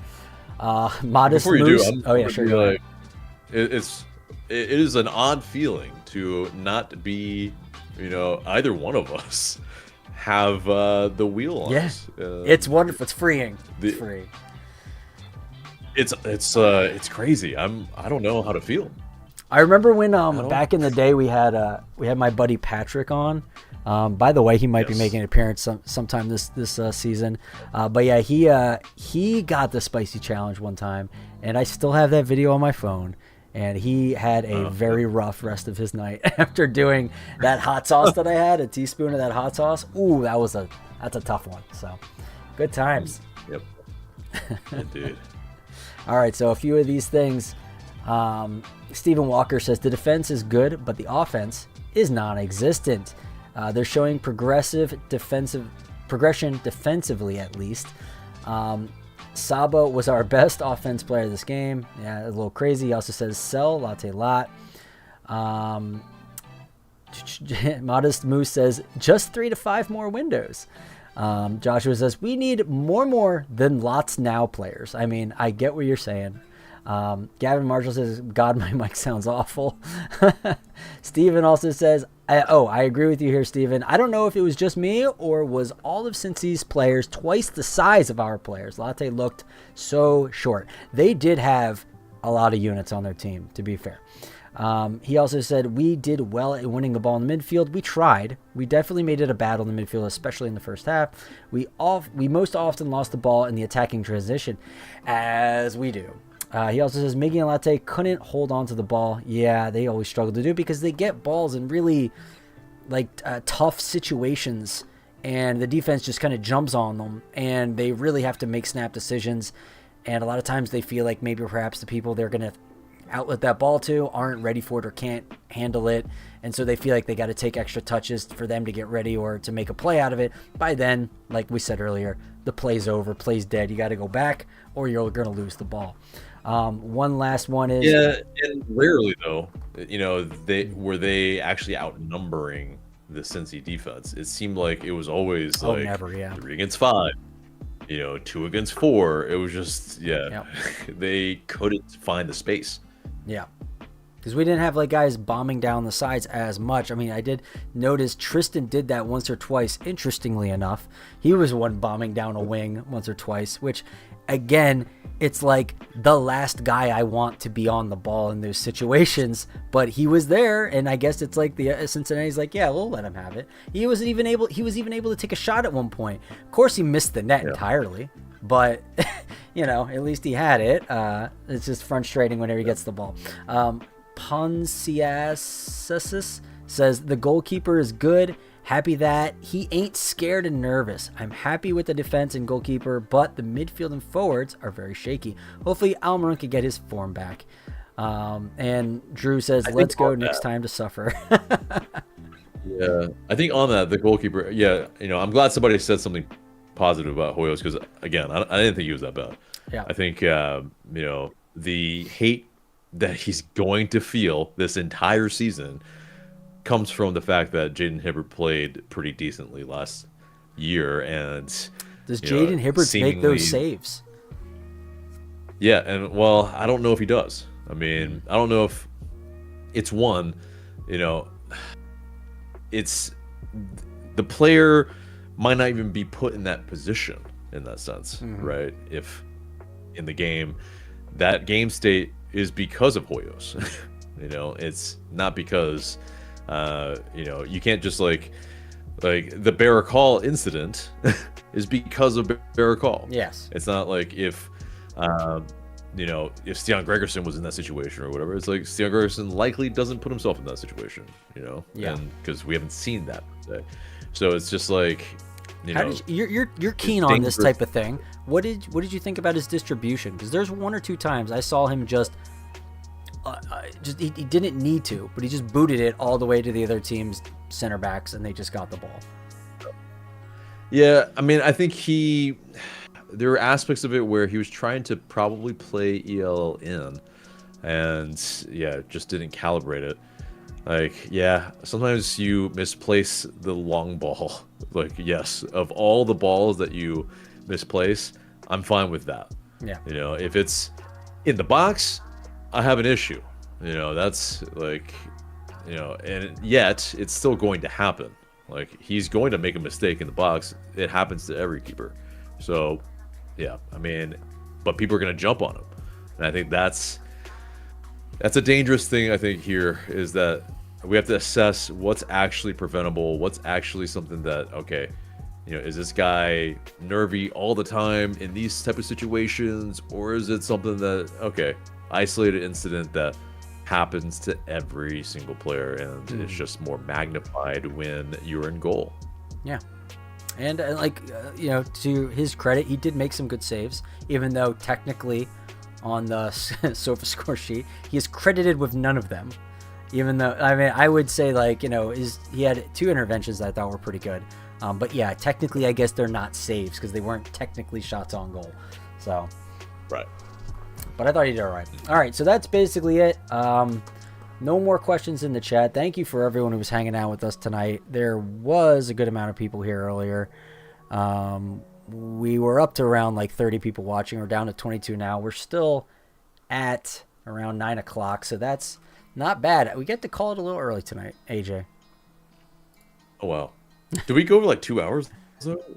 Modest Before you Moose. do, Oh yeah, sure. It is an odd feeling to not be, either one of us have the wheel on. Yeah, it's wonderful. It's freeing. It's free. It's crazy. I don't know how to feel. I remember when back in the day we had my buddy Patrick on. By the way, he might be making an appearance sometime this season. But yeah, he got the spicy challenge one time, and I still have that video on my phone. And he had a very rough rest of his night after doing that hot sauce that I had, a teaspoon of that hot sauce. Ooh, that's a tough one. So, good times. Yep. Indeed. All right, so a few of these things. Stephen Walker says the defense is good, but the offense is non-existent. They're showing progression defensively, at least. Sabo was our best offense player this game. Yeah, a little crazy. He also says sell, latte lot. Modest Moose says just 3 to 5 more windows. Joshua says we need more than lots now players. I mean, I get what you're saying. Gavin Marshall says, God, my mic sounds awful. Steven also says, I agree with you here, Steven. I don't know if it was just me or was all of Cincy's players twice the size of our players. Latte looked so short. They did have a lot of units on their team, to be fair. He also said, we did well at winning the ball in the midfield. We tried. We definitely made it a battle in the midfield, especially in the first half. We most often lost the ball in the attacking transition, as we do. He also says Miggy and Latte couldn't hold on to the ball. Yeah, they always struggle to do it because they get balls in really tough situations, and the defense just kind of jumps on them, and they really have to make snap decisions. And a lot of times they feel like maybe perhaps the people they're going to outlet that ball to aren't ready for it or can't handle it, and so they feel like they got to take extra touches for them to get ready or to make a play out of it. By then, like we said earlier, the play's over, play's dead. You got to go back or you're going to lose the ball. One last one is and rarely though, they actually outnumbering the Cincy defense. It seemed like it was always 3 against 5. 2 against 4. It was just, Yep. they couldn't find the space. Yeah. Because we didn't have like guys bombing down the sides as much. I mean, I did notice Tristan did that once or twice. Interestingly enough, he was one bombing down a wing once or twice, which again, it's like the last guy I want to be on the ball in those situations, but he was there. And I guess it's like the Cincinnati's like, yeah, we'll let him have it. He was even able to take a shot at one point. Of course he missed the net entirely, but at least he had it. It's just frustrating whenever he gets the ball. Ponciasis says the goalkeeper is good. Happy that he ain't scared and nervous. I'm happy with the defense and goalkeeper, but the midfield and forwards are very shaky. Hopefully Almiron can get his form back. And Drew says, let's go next time to suffer. Yeah, I think on that, the goalkeeper, I'm glad somebody said something positive about Hoyos, because again, I didn't think he was that bad. Yeah. I think the hate that he's going to feel this entire season comes from the fact that Jaden Hibbert played pretty decently last year, and does Jaden Hibbert make those saves? Yeah, and well, I don't know if he does. I mean, I don't know if it's it's the player might not even be put in that position in that sense, right? If in the game, that game state is because of Hoyos. It's not because you can't just like the Barracall incident is because of Barracall. Yes. It's not like if Stian Gregerson was in that situation or whatever. It's like Stian Gregerson likely doesn't put himself in that situation, Yeah. and because we haven't seen that today. So it's just like, you're keen on this type of thing. What did you think about his distribution? Because there's 1 or 2 times I saw him just he didn't need to, but he just booted it all the way to the other team's center backs, and they just got the ball. Yeah, I mean, I think there were aspects of it where he was trying to probably play ELL in, and just didn't calibrate it. Like, sometimes you misplace the long ball. Like, yes, of all the balls that you misplace, I'm fine with that. Yeah. If it's in the box, I have an issue. That's like, and yet it's still going to happen. Like, he's going to make a mistake in the box. It happens to every keeper. So, I mean, but people are going to jump on him. And I think that's a dangerous thing, I think, here, is that we have to assess what's actually preventable, what's actually something that, okay, is this guy nervy all the time in these type of situations, or is it something that, okay, isolated incident that happens to every single player, and it's just more magnified when you're in goal. Yeah. And to his credit, he did make some good saves, even though technically on the Sofa score sheet, he is credited with none of them. Even though, I mean, I would say he had 2 interventions that I thought were pretty good. But yeah, technically, I guess they're not saves because they weren't technically shots on goal. So, right. But I thought he did all right. All right, so that's basically it. No more questions in the chat. Thank you for everyone who was hanging out with us tonight. There was a good amount of people here earlier. We were up to around 30 people watching. We're down to 22 now. We're still at around 9 o'clock, so that's not bad. We get to call it a little early tonight, AJ. Oh, wow. Did we go over 2 hours?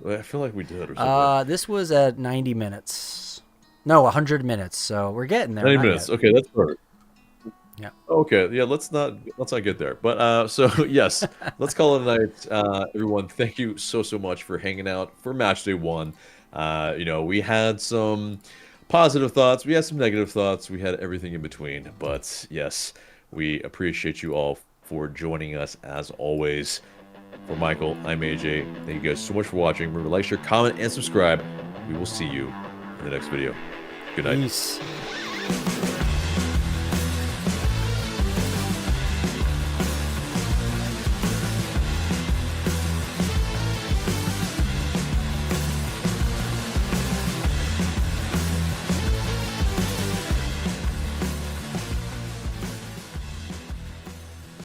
I feel like we did or something. This was at 90 minutes. No, 100 minutes, so we're getting there. 90 minutes. Yet. Okay, that's perfect. Yeah. Okay. Yeah. Let's not get there. But so yes, let's call it a night. Everyone, thank you so much for hanging out for Matchday 1. We had some positive thoughts. We had some negative thoughts. We had everything in between. But yes, we appreciate you all for joining us as always. For Michael, I'm AJ. Thank you guys so much for watching. Remember to like, share, comment, and subscribe. We will see you in the next video. Good night. Peace.